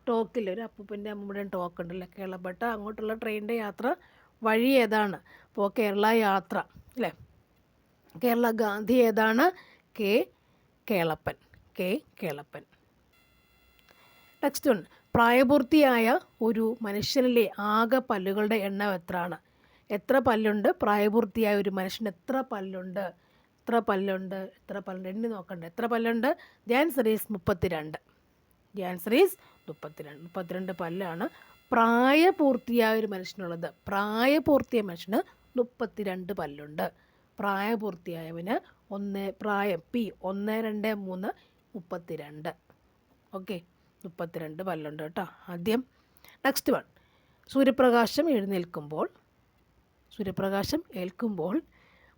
ടോക്കിൽ ഒരു അപ്പൂപ്പൻ്റെ അമ്മൂടെയും ടോക്ക് ഉണ്ടല്ലേ. കേളപ്പെട്ട അങ്ങോട്ടുള്ള ട്രെയിനിൻ്റെ യാത്ര വഴി ഏതാണ്? അപ്പോൾ കേരള യാത്ര അല്ലേ. കേരള ഗാന്ധി ഏതാണ്? കെ കേളപ്പൻ. Next one. പ്രായപൂർത്തിയായ ഒരു മനുഷ്യനിലെ ആകെ പല്ലുകളുടെ എണ്ണം എത്രയാണ്? എത്ര പല്ലുണ്ട്? പ്രായപൂർത്തിയായ ഒരു മനുഷ്യന് എത്ര പല്ലുണ്ട്? എണ്ണി നോക്കണ്ട. എത്ര പല്ലുണ്ട്? The answer is 32. 32 പല്ലാണ് പ്രായപൂർത്തിയായ ഒരു മനുഷ്യനുള്ളത്. പ്രായപൂർത്തിയായ മനുഷ്യന് 32 പല്ലുണ്ട്. പ്രായപൂർത്തിയായവന് 1 2 3 32. ഓക്കെ, 32 പല്ലുണ്ട് കേട്ടോ ആദ്യം. Next one. സൂര്യപ്രകാശം ഏൽക്കുമ്പോൾ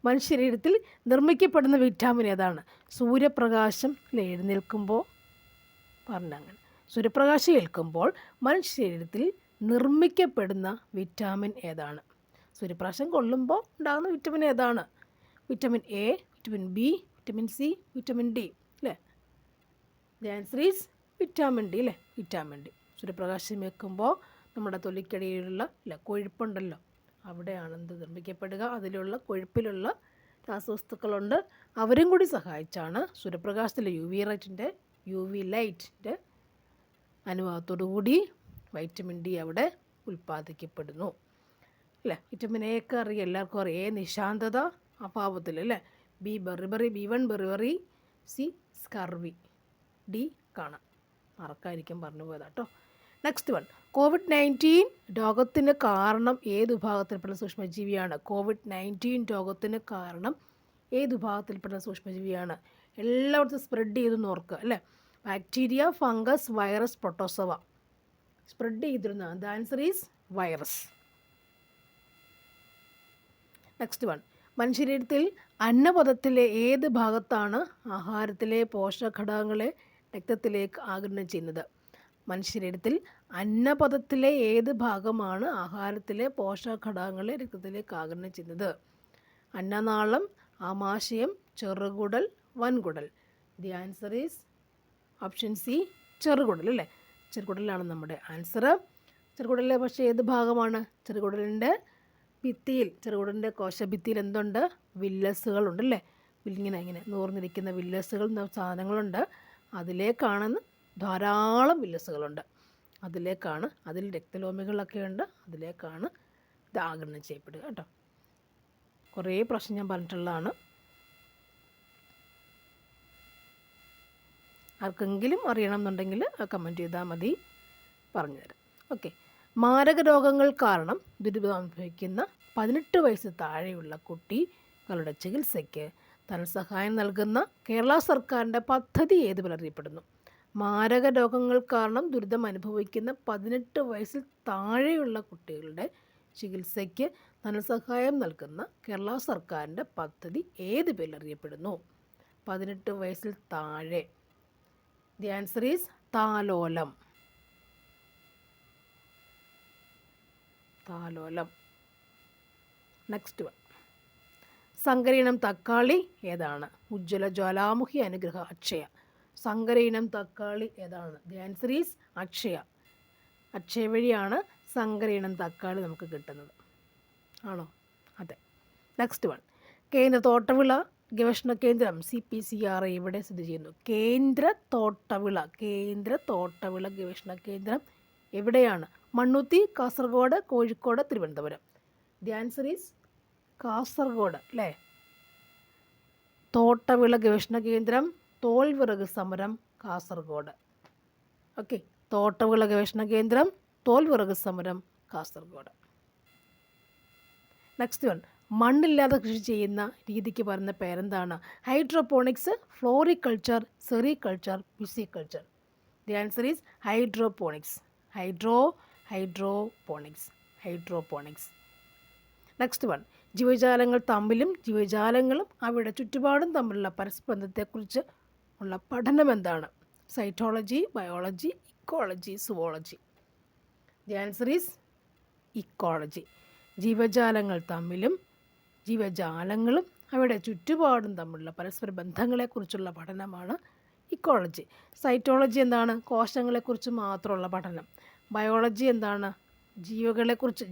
മനുഷ്യശരീരത്തിൽ നിർമ്മിക്കപ്പെടുന്ന വിറ്റാമിൻ ഏതാണ്? സൂര്യപ്രകാശം എഴുന്നേൽക്കുമ്പോൾ പറഞ്ഞങ്ങനെ. സൂര്യപ്രകാശം ഏൽക്കുമ്പോൾ മനുഷ്യശരീരത്തിൽ നിർമ്മിക്കപ്പെടുന്ന വിറ്റാമിൻ ഏതാണ്? സൂര്യപ്രകാശം കൊള്ളുമ്പോൾ ഉണ്ടാകുന്ന വിറ്റമിൻ ഏതാണ്? Vitamin A, vitamin B, vitamin C, vitamin D അല്ലേ. The answer is vitamin D അല്ലേ. സൂര്യപ്രകാശം ഏൽക്കുമ്പോൾ നമ്മുടെ തൊലിക്കടിയിലുള്ള കൊഴുപ്പുണ്ടല്ലോ, അവിടെയാണ് എന്ത് നിർമ്മിക്കപ്പെടുക. അതിലുള്ള കൊഴുപ്പിലുള്ള രാസവസ്തുക്കളുണ്ട്. അവരും കൂടി സഹായിച്ചാണ് സൂര്യപ്രകാശത്തിലെ യു വി ലൈറ്റിൻ്റെ അനുഭവത്തോടു കൂടി വൈറ്റമിൻ ഡി അവിടെ ഉൽപ്പാദിക്കപ്പെടുന്നു അല്ലേ. വിറ്റമിൻ എ ഒക്കെ അറിയാം, എല്ലാവർക്കും അറിയാം. എ നിശാന്തത, അഭാവത്തിൽ അല്ലേ. B beriberi, B1 beriberi, C scurvy, D കാണാം. മറക്കാതിരിക്കാൻ പറഞ്ഞു പോയതാ കേട്ടോ. നെക്സ്റ്റ് വൺ, COVID-19 രോഗത്തിന് കാരണം ഏത് വിഭാഗത്തിൽപ്പെട്ട സൂക്ഷ്മജീവിയാണ്? COVID-19 രോഗത്തിന് കാരണം ഏത് വിഭാഗത്തിൽപ്പെട്ട സൂക്ഷ്മജീവിയാണ്? എല്ലായിടത്തും സ്പ്രെഡ് ചെയ്തെന്ന് ഓർക്കുക അല്ലേ. Bacteria, fungus, virus, protozoa. Spread ചെയ്തിരുന്ന the answer is virus. Next one, മനുഷ്യരീരത്തിൽ അന്നപഥത്തിലെ ഏത് ഭാഗത്താണ് ആഹാരത്തിലെ പോഷകഘടകങ്ങളെ രക്തത്തിലേക്ക് ആഗിരണം ചെയ്യുന്നത്? മനുഷ്യരീരത്തിൽ അന്നപഥത്തിലെ ഏത് ഭാഗമാണ് ആഹാരത്തിലെ പോഷകഘടകങ്ങളെ രക്തത്തിലേക്ക് ആഗിരണം ചെയ്യുന്നത്? അന്നനാളം, ആമാശയം, ചെറുകുടൽ, വൻകുടൽ. The answer is option C, ചെറുകുടൽ അല്ലേ. ചെറുകുടലാണ് നമ്മുടെ ആൻസർ. ചെറുകുടലിലെ പക്ഷേ ഏത് ഭാഗമാണ്? ചെറുകുടലിൻ്റെ ഭിത്തിയിൽ, ചെറുകുടലിൻ്റെ കോശഭിത്തിയിൽ എന്തുണ്ട്? വില്ലസുകളുണ്ട് അല്ലേ. ഇങ്ങനെ നൂർന്നിരിക്കുന്ന വില്ലസുകൾ എന്ന സാധനങ്ങളുണ്ട്. അതിലേക്കാണെന്ന് ധാരാളം വില്ലസുകളുണ്ട്. അതിലേക്കാണ്, അതിൽ രക്തലോമികളൊക്കെ ഉണ്ട്. അതിലേക്കാണ് ഇത് ആഗിരണം ചെയ്യപ്പെടുക കേട്ടോ. കുറേ പ്രശ്നം ഞാൻ പറഞ്ഞിട്ടുള്ളതാണ്. ആർക്കെങ്കിലും അറിയണം എന്നുണ്ടെങ്കിൽ കമൻറ്റ് ചെയ്താൽ മതി, പറഞ്ഞുതരാം. ഓക്കെ. മാരക രോഗങ്ങൾ കാരണം ദുരിതം അനുഭവിക്കുന്ന 18 വയസ്സ് താഴെയുള്ള കുട്ടികളുടെ ചികിത്സയ്ക്ക് ധനസഹായം നൽകുന്ന കേരള സർക്കാരിൻ്റെ പദ്ധതി ഏത് അറിയപ്പെടുന്നു? മാരക രോഗങ്ങൾ കാരണം ദുരിതം അനുഭവിക്കുന്ന 18 വയസ്സിൽ താഴെയുള്ള കുട്ടികളുടെ ചികിത്സയ്ക്ക് ധനസഹായം നൽകുന്ന കേരള സർക്കാരിൻ്റെ പദ്ധതി ഏത് പേരിൽ അറിയപ്പെടുന്നു? 18 വയസ്സിൽ താഴെ. ദി ആൻസർ ഈസ് താലോലം. താലോലം. നെക്സ്റ്റ് വൺ, സങ്കരയിനം തക്കാളി ഏതാണ്? ഉജ്ജ്വല, ജ്വാലാമുഖി, അനുഗ്രഹ, അക്ഷയ. സങ്കരയിനം തക്കാളി ഏതാണ്? The answer is Akshaya. Akshaya വഴിയാണ് സങ്കരയിനം തക്കാളി നമുക്ക് കിട്ടുന്നത്. ആണോ? അതെ. നെക്സ്റ്റ് വൺ, കേന്ദ്ര തോട്ടവിള ഗവേഷണ കേന്ദ്രം CPCRI ഇവിടെ സ്ഥിതി ചെയ്യുന്നു? കേന്ദ്ര തോട്ടവിള ഗവേഷണ കേന്ദ്രം എവിടെയാണ്? Mannuthy, Kasaragod, Kozhikode, Thiruvananthapuram. The answer is Kasaragod അല്ലേ. തോട്ടവിള ഗവേഷണ കേന്ദ്രം, തോൽവിറക് സമരം, കാസർഗോഡ്. ഓക്കെ. തോട്ടവിള ഗവേഷണ കേന്ദ്രം, തോൽവിറക് സമരം, കാസർഗോഡ്. നെക്സ്റ്റ് വൺ, മണ്ണില്ലാതെ കൃഷി ചെയ്യുന്ന രീതിക്ക് പറയുന്ന പേരെന്താണ്? Hydroponics, floriculture, sericulture, pisciculture. The answer is hydroponics. Hydroponics. Next one, ജീവജാലങ്ങൾ തമ്മിലും ജീവജാലങ്ങളും അവയുടെ ചുറ്റുപാടും തമ്മിലുള്ള പരസ്പരബന്ധത്തെക്കുറിച്ച് ഉള്ള പഠനം എന്താണ്? Cytology, biology, ecology, zoology. The answer is ecology. ജീവജാലങ്ങൾ തമ്മിലും ജീവജാലങ്ങളും അവയുടെ ചുറ്റുപാടും തമ്മിലുള്ള പരസ്പര ബന്ധങ്ങളെക്കുറിച്ചുള്ള പഠനമാണ് ഇക്കോളജി. സൈറ്റോളജി എന്താണ്? കോശങ്ങളെക്കുറിച്ച് മാത്രമുള്ള പഠനം. ബയോളജി എന്താണ്? ജീവികളെക്കുറിച്ച്,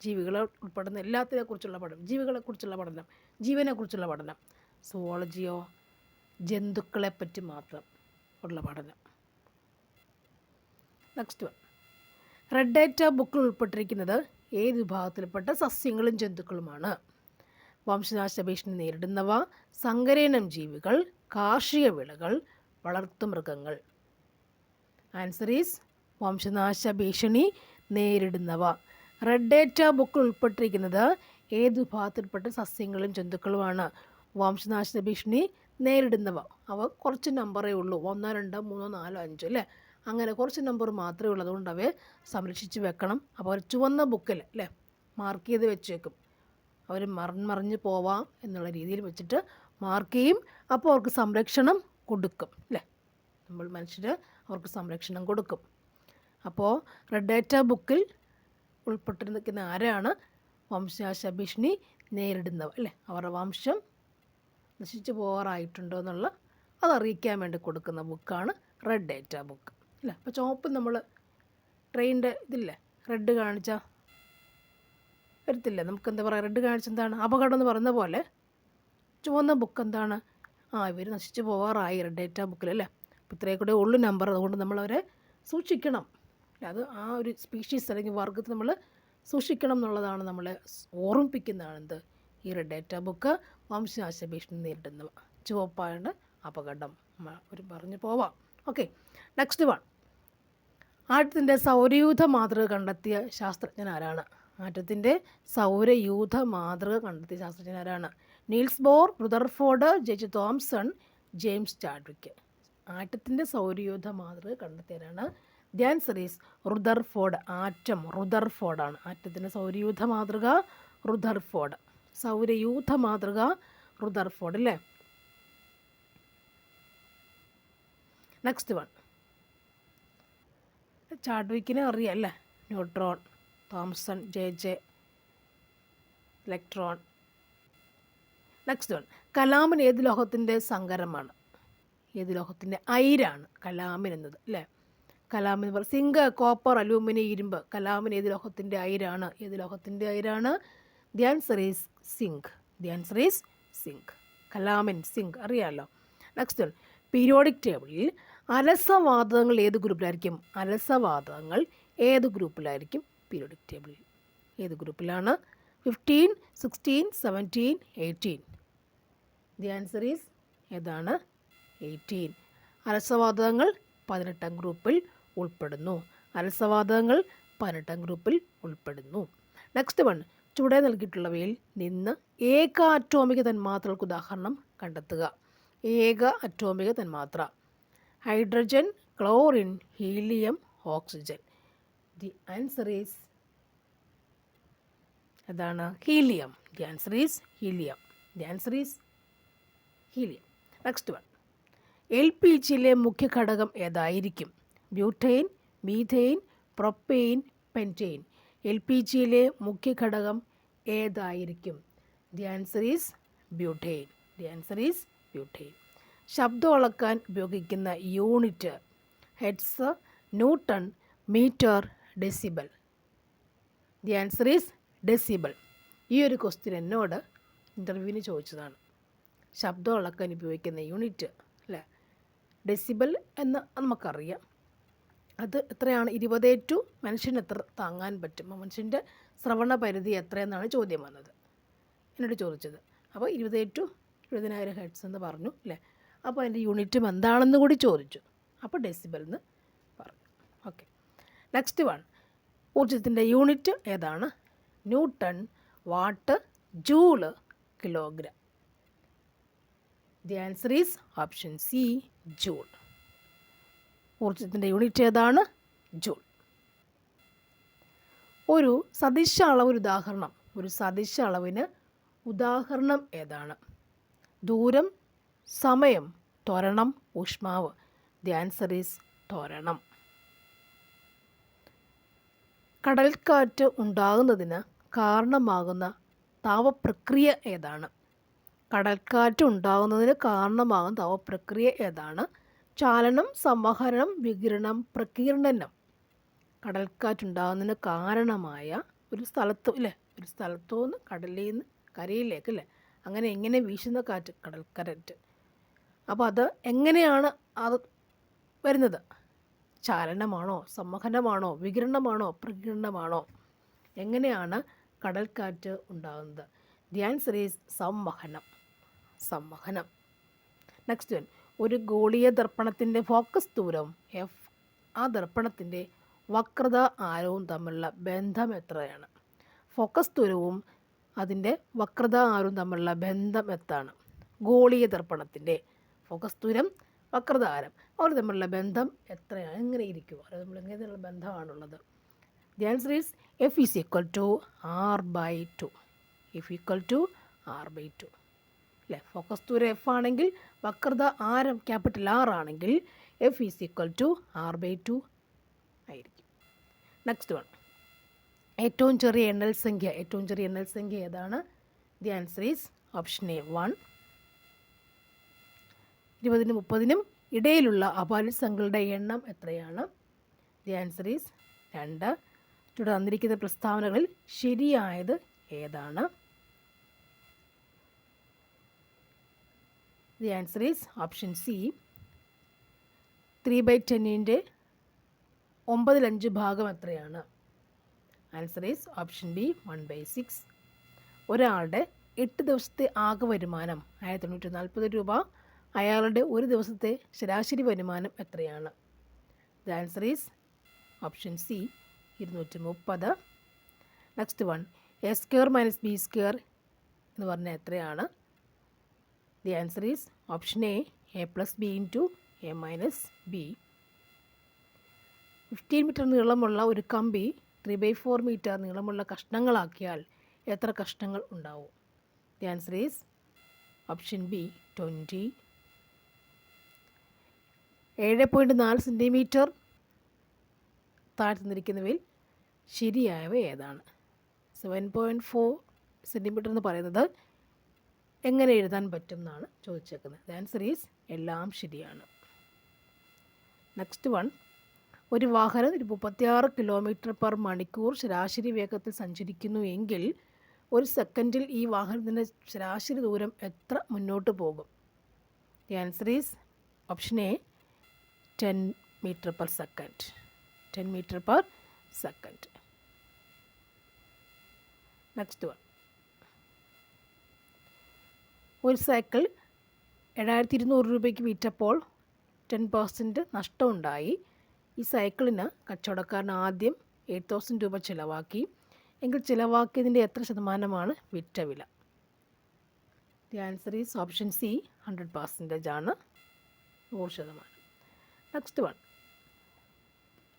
ജീവികളെ ഉൾപ്പെടുന്ന എല്ലാത്തിനെക്കുറിച്ചുള്ള പഠനം, ജീവികളെക്കുറിച്ചുള്ള പഠനം, ജീവനെക്കുറിച്ചുള്ള പഠനം. സുവോളജിയോ ജന്തുക്കളെപ്പറ്റി മാത്രം ഉള്ള പഠനം. നെക്സ്റ്റ് വൺ, റെഡ് ഡേറ്റ ബുക്കിൽ ഉൾപ്പെട്ടിരിക്കുന്നത് ഏത് വിഭാഗത്തിൽപ്പെട്ട സസ്യങ്ങളും ജന്തുക്കളുമാണ്? വംശനാശ ഭീഷണി നേരിടുന്നവ, സങ്കരയിനം ജീവികൾ, കാർഷിക വിളകൾ, വളർത്തുമൃഗങ്ങൾ. ആൻസർ ഈസ് വംശനാശ ഭീഷണി നേരിടുന്നവ. റെഡ് ഡേറ്റ ബുക്കിൽ ഉൾപ്പെട്ടിരിക്കുന്നത് ഏത് വിഭാഗത്തിൽപ്പെട്ട സസ്യങ്ങളും ജന്തുക്കളുമാണ്? വംശനാശ ഭീഷണി നേരിടുന്നവ. അവ കുറച്ച് നമ്പറേ ഉള്ളൂ, 1, 2, 3, 4, 5 അല്ലേ. അങ്ങനെ കുറച്ച് നമ്പർ മാത്രമേ ഉള്ളൂ. അതുകൊണ്ട് അവയെ സംരക്ഷിച്ച് വെക്കണം. അപ്പോൾ ഒരു ചുവന്ന ബുക്കിൽ അല്ലേ മാർക്ക് ചെയ്ത് വെച്ചേക്കും. അവർ മറിഞ്ഞ് പോവാം എന്നുള്ള രീതിയിൽ വെച്ചിട്ട് മാർക്ക് ചെയ്യും. അപ്പോൾ അവർക്ക് സംരക്ഷണം കൊടുക്കും അല്ലേ. നമ്മൾ മനുഷ്യർ അവർക്ക് സംരക്ഷണം കൊടുക്കും. അപ്പോൾ റെഡ് ഡേറ്റ ബുക്കിൽ ഉൾപ്പെട്ടിരിക്കുന്ന ആരാണ്? വംശനാശ ഭീഷണി നേരിടുന്നവ അല്ലേ. അവരുടെ വംശം നശിച്ചു പോകാറായിട്ടുണ്ടോ എന്നുള്ള അതറിയിക്കാൻ വേണ്ടി കൊടുക്കുന്ന ബുക്കാണ് റെഡ് ഡേറ്റ ബുക്ക് അല്ലേ. അപ്പോൾ ചുവപ്പ് നമ്മൾ ട്രെയിനിൻ്റെ ഇതില്ലേ റെഡ് കാണിച്ചാൽ വരത്തില്ല. നമുക്ക് എന്താ പറയുക, റെഡ് കാണിച്ച എന്താണ്? അപകടം എന്ന് പറയുന്ന പോലെ ചുവന്ന ബുക്ക് എന്താണ്? ഇവർ നശിച്ചു പോകാറായി റെഡ് ഡേറ്റ ബുക്കിൽ അല്ലേ. അപ്പോൾ ഇത്രയും കൂടെ ഉള്ളു നമ്പർ. അതുകൊണ്ട് നമ്മളവരെ സൂക്ഷിക്കണം. അത് ആ ഒരു സ്പീഷീസ് അല്ലെങ്കിൽ വർഗ്ഗത്തിൽ നമ്മൾ സൂക്ഷിക്കണം എന്നുള്ളതാണ് നമ്മളെ ഓർമ്മിപ്പിക്കുന്നതാണ് എന്ത് ഈ റെഡ് ഡേറ്റ ബുക്ക് വംശനാശ ഭീഷണി നേരിടുന്നവ. ചുവപ്പാണ് അപകടം. ഒരു പറഞ്ഞു പോവാം. Okay, next one. ആറ്റത്തിൻ്റെ സൗരയൂഥ മാതൃക കണ്ടെത്തിയ ശാസ്ത്രജ്ഞൻ ആരാണ്? ആറ്റത്തിൻ്റെ സൗരയൂഥ മാതൃക കണ്ടെത്തിയ ശാസ്ത്രജ്ഞൻ ആരാണ്? നീൽസ് ബോർ, റുദർഫോർഡ്, ജെച്ച് തോംസൺ, ജെയിംസ് ചാഡ്വിക്ക്. ആറ്റത്തിൻ്റെ സൗരയൂഥ മാതൃക കണ്ടെത്തിയവരാണ്. The answer is Rutherford. റുദർഫോർഡാണ് ആറ്റത്തിൻ്റെ സൗരയൂഥ മാതൃക. റുദർഫോർഡ്. സൗരയൂഥ മാതൃക റുദർഫോർഡ് അല്ലേ. Next one. ചാഡ്വിക്കിനെ അറിയാം അല്ലേ. Neutron, Thomson, J electron. Next one. Calamine ഏത് ലോഹത്തിൻ്റെ സങ്കരമാണ്? ഏത് ലോഹത്തിൻ്റെ അയിരാണ് കലാമിൻ എന്നത് അല്ലേ. കലാമിൻ സിങ്ക്, കോപ്പർ, അലൂമിനിയം, ഇരുമ്പ്. കലാമിൻ ഏത് ലോഹത്തിൻ്റെ അയിരാണ്? ഏത് ലോഹത്തിൻ്റെ അയിരാണ്? The answer is zinc. The answer is zinc. Calamine zinc അറിയാമല്ലോ. Next one. പീരിയോഡിക് ടേബിളിൽ അലസവാതകങ്ങൾ ഏത് ഗ്രൂപ്പിലായിരിക്കും? അലസവാതകങ്ങൾ ഏത് ഗ്രൂപ്പിലായിരിക്കും? പീരിയോഡിക് ടേബിളിൽ ഏത് ഗ്രൂപ്പിലാണ്? 15, 16, 17, 18. ദി ആൻസർ ഈസ് ഏതാണ്? 18. അലസവാതകങ്ങൾ 18ാം ഗ്രൂപ്പിൽ ഉൾപ്പെടുന്നു. അലസവാതകങ്ങൾ 18ാം ഗ്രൂപ്പിൽ ഉൾപ്പെടുന്നു. Next one. ചുവടെ നൽകിയിട്ടുള്ളവയിൽ നിന്ന് ഏക അറ്റോമിക തന്മാത്രകൾക്ക് ഉദാഹരണം കണ്ടെത്തുക. ഏക അറ്റോമിക തന്മാത്ര. Hydrogen, chlorine, helium, oxygen. The answer is ഏതാണ്? Helium. The answer is helium. The answer is helium. Next one. LPGയിലെ മുഖ്യ ഘടകം ഏതായിരിക്കും? Butane, methane, propane, pentane. LPGയിലെ മുഖ്യ ഘടകം ഏതായിരിക്കും? The answer is butane. The answer is butane. ശബ്ദം അളക്കാൻ ഉപയോഗിക്കുന്ന unit? Hertz, newton, metre, decibel. The answer is decibel. ഈ ഒരു ക്വസ്റ്റ്യൻ എന്നോട് ഇൻ്റർവ്യൂവിന് ചോദിച്ചതാണ്. ശബ്ദം അളക്കാൻ ഉപയോഗിക്കുന്ന യൂണിറ്റ് അല്ലേ. ഡെസിബൽ എന്ന് നമുക്കറിയാം. അത് എത്രയാണ്? 20 മനുഷ്യന് എത്ര താങ്ങാൻ പറ്റും? മനുഷ്യൻ്റെ ശ്രവണ പരിധി എത്രയെന്നാണ് ചോദ്യം വന്നത്, എന്നോട് ചോദിച്ചത്. അപ്പോൾ 20,000 ഹെഡ്സ് എന്ന് പറഞ്ഞു അല്ലേ. അപ്പോൾ അതിൻ്റെ യൂണിറ്റും എന്താണെന്ന് കൂടി ചോദിച്ചു. അപ്പോൾ ഡെസിബൽ എന്ന് പറഞ്ഞു. Okay, next one. ഊർജ്ജത്തിൻ്റെ യൂണിറ്റ് ഏതാണ്? Newton, watt, joule, kilogram. The answer is option C, joule. ഊർജ്ജത്തിൻ്റെ യൂണിറ്റ് ഏതാണ്? ജൂൾ. ഒരു സദിശ അളവ് ഉദാഹരണം. ഒരു സദിശ അളവിന് ഉദാഹരണം ഏതാണ്? ദൂരം, സമയം, ത്വരണം, ഊഷ്മാവ്. ദി ആൻസർ ഈസ് ത്വരണം. കടൽക്കാറ്റ് ഉണ്ടാകുന്നതിന് കാരണമാകുന്ന താപപ്രക്രിയ ഏതാണ്? കടൽക്കാറ്റ് ഉണ്ടാകുന്നതിന് കാരണമാകുന്ന താപപ്രക്രിയ ഏതാണ്? ചാലനം, സംവഹനം, വികിരണം, പ്രകീർണനം. കടൽക്കാറ്റുണ്ടാകുന്നതിന് കാരണമായ ഒരു സ്ഥലത്ത് ഇല്ലേ, ഒരു സ്ഥലത്തു നിന്ന് കടലിൽ നിന്ന് കരയിലേക്ക് അല്ലേ, അങ്ങനെ എങ്ങനെ വീശുന്ന കാറ്റ്? കടൽക്കാറ്റ്. അപ്പോൾ അത് എങ്ങനെയാണ് അത് വരുന്നത്? ചാലനമാണോ, സംവഹനമാണോ, വികിരണമാണോ, പ്രകീർണനമാണോ? എങ്ങനെയാണ് കടൽക്കാറ്റ് ഉണ്ടാകുന്നത്? ദി ആൻസർ ഈസ് സംവഹനം. സംവഹനം. Next one. ഒരു ഗോളീയ ദർപ്പണത്തിൻ്റെ ഫോക്കസ് ദൂരം F, ആ ദർപ്പണത്തിൻ്റെ വക്രത ആരവും തമ്മിലുള്ള ബന്ധം എത്രയാണ്? ഫോക്കസ് ദൂരവും അതിൻ്റെ വക്രത ആരവും തമ്മിലുള്ള ബന്ധം എത്താണ്? ഗോളീയ ദർപ്പണത്തിൻ്റെ ഫോക്കസ് ദൂരം, വക്രത ആരം, അവർ തമ്മിലുള്ള ബന്ധം എത്രയാണ്? എങ്ങനെ ഇരിക്കും? അവർ തമ്മിൽ എങ്ങനെയുള്ള ബന്ധമാണുള്ളത്? The answer is F is equal to R/2. F equal to R/2 അല്ലേ. ഫോക്കസ് ദൂരം F ആണെങ്കിൽ വക്രത ആരം ക്യാപിറ്റൽ R ആണെങ്കിൽ F is equal to R/2 ആയിരിക്കും. Next one. ഏറ്റവും ചെറിയ എണ്ണൽ സംഖ്യ. ഏറ്റവും ചെറിയ എണ്ണൽ സംഖ്യ ഏതാണ്? The answer is option A 1. 20നും 30നും ഇടയിലുള്ള അപാലിസംഖ്യകളുടെ എണ്ണം എത്രയാണ്? The answer is 2. ഇവിടെ തന്നിരിക്കുന്ന പ്രസ്താവനകളിൽ ശരിയായത് ഏതാണ്? The answer is option C. 3/10ൻ്റെ 9/5 ഭാഗം എത്രയാണ്? Answer is option B 1/6. ഒരാളുടെ 8 ദിവസത്തെ ആകെ വരുമാനം 1940 രൂപ. അയാളുടെ ഒരു ദിവസത്തെ ശരാശരി വരുമാനം എത്രയാണ്? The answer is option C 230. Next one, A square minus B square എന്ന് പറഞ്ഞാൽ എത്രയാണ്? The answer is option A plus B into A minus B. 15 metre നീളമുള്ള ഒരു കമ്പി 3/4 മീറ്റർ നീളമുള്ള കഷ്ണങ്ങളാക്കിയാൽ എത്ര കഷ്ണങ്ങൾ ഉണ്ടാവും? The answer is option B 20. 7.4 centimetre താഴ്ത്തി നിന്നിരിക്കുന്നവയിൽ ശരിയായവ ഏതാണ്? 7.4 സെൻറ്റിമീറ്റർ എന്ന് പറയുന്നത് എങ്ങനെ എഴുതാൻ പറ്റും എന്നാണ് ചോദിച്ചേക്കുന്നത്. ദ ആൻസർ ഈസ് എല്ലാം ശരിയാണ്. നെക്സ്റ്റ് വൺ, ഒരു വാഹനം 36 km/മണിക്കൂർ ശരാശരി വേഗത്തിൽ സഞ്ചരിക്കുന്നു എങ്കിൽ ഒരു സെക്കൻഡിൽ ഈ വാഹനത്തിൻ്റെ ശരാശരി ദൂരം എത്ര മുന്നോട്ട് പോകും? The answer is option A 10 m/s. 10 m/s. Next one, ഒരു സൈക്കിൾ 7200 രൂപയ്ക്ക് വിറ്റപ്പോൾ 10% നഷ്ടമുണ്ടായി. ഈ സൈക്കിളിന് കച്ചവടക്കാരൻ ആദ്യം 8000 രൂപ ചിലവാക്കി. എങ്കിൽ ചിലവാക്കിയതിൻ്റെ എത്ര ശതമാനമാണ് വിറ്റ വില? The answer is option C 100% ആണ്, 100%. Next one,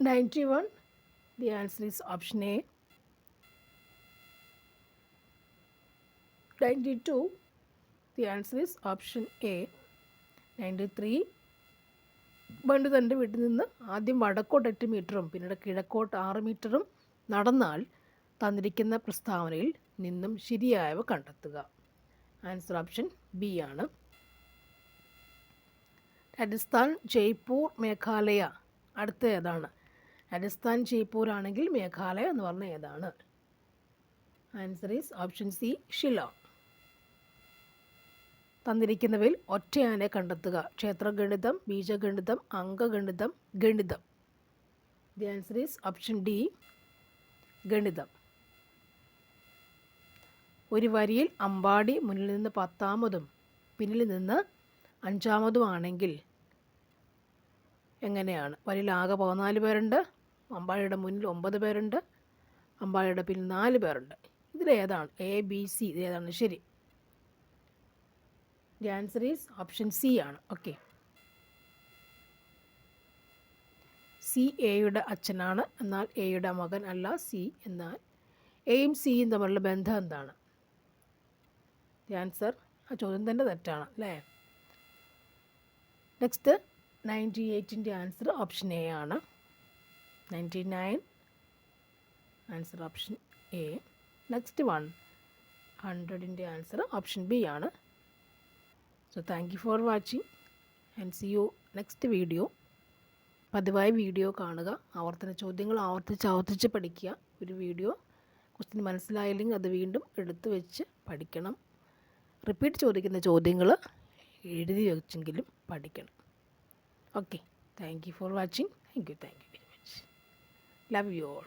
91. The answer is option A 92. The answer is option A 93. പണ്ട് തൻ്റെ വീട്ടിൽ നിന്ന് ആദ്യം വടക്കോട്ട് 8 മീറ്ററും പിന്നീട് കിഴക്കോട്ട് 6 മീറ്ററും നടന്നാൽ തന്നിരിക്കുന്ന പ്രസ്താവനയിൽ നിന്നും ശരിയായവ കണ്ടെത്തുക. ആൻസർ ഓപ്ഷൻ ബി ആണ്. രാജസ്ഥാൻ, ജയ്പൂർ, മേഘാലയ അടുത്ത ഏതാണ്? രാജസ്ഥാൻ, ജയ്പൂർ ആണെങ്കിൽ മേഘാലയ എന്ന് പറഞ്ഞാൽ ഏതാണ്? Answer is option C Shillong. തന്നിരിക്കുന്നവയിൽ ഒറ്റയാനെ കണ്ടെത്തുക. ക്ഷേത്രഗണിതം, ബീജഗണിതം, അംഗഗണിതം, ഗണിതം. The answer is option D ഗണിതം. ഒരു വരിയിൽ അമ്പാടി മുന്നിൽ നിന്ന് 10ാമതും പിന്നിൽ നിന്ന് 5ാമതും ആണെങ്കിൽ എങ്ങനെയാണ്? വരിയിൽ ആകെ 14 പേരുണ്ട്. അമ്പാടിയുടെ മുന്നിൽ 9 പേരുണ്ട്. അമ്പാടിയുടെ പിന്നിൽ 4 പേരുണ്ട്. ഇതിലേതാണ്? എ, ബി, സി ഇതിലേതാണ് ശരി? The answer is option C ആണ്. ഓക്കെ, സി എയുടെ അച്ഛനാണ്, എന്നാൽ എയുടെ മകൻ അല്ല സി. എന്നാൽ എയും സിയും തമ്മിലുള്ള ബന്ധം എന്താണ്? ദി ആൻസർ, ആ ചോദ്യം തന്നെ തെറ്റാണ് അല്ലേ? നെക്സ്റ്റ് 98ൻ്റെ ആൻസർ ഓപ്ഷൻ എ ആണ്. 99 answer option A. Next one, 100ൻ്റെ ആൻസർ ഓപ്ഷൻ ബി ആണ്. So thank you for watching and see you next video. പതിവായി വീഡിയോ കാണുക. ആവർത്തന ചോദ്യങ്ങൾ ആവർത്തിച്ച് പഠിക്കുക. ഒരു വീഡിയോ ക്വസ്റ്റ്യൻ മനസ്സിലായില്ലെങ്കിൽ അത് വീണ്ടും എടുത്തു വെച്ച് പഠിക്കണം. റിപ്പീറ്റ് ചോദിക്കുന്ന ചോദ്യങ്ങൾ എഴുതി വെച്ചെങ്കിലും പഠിക്കണം. Okay, thank you for watching. Thank you very much. Love you all.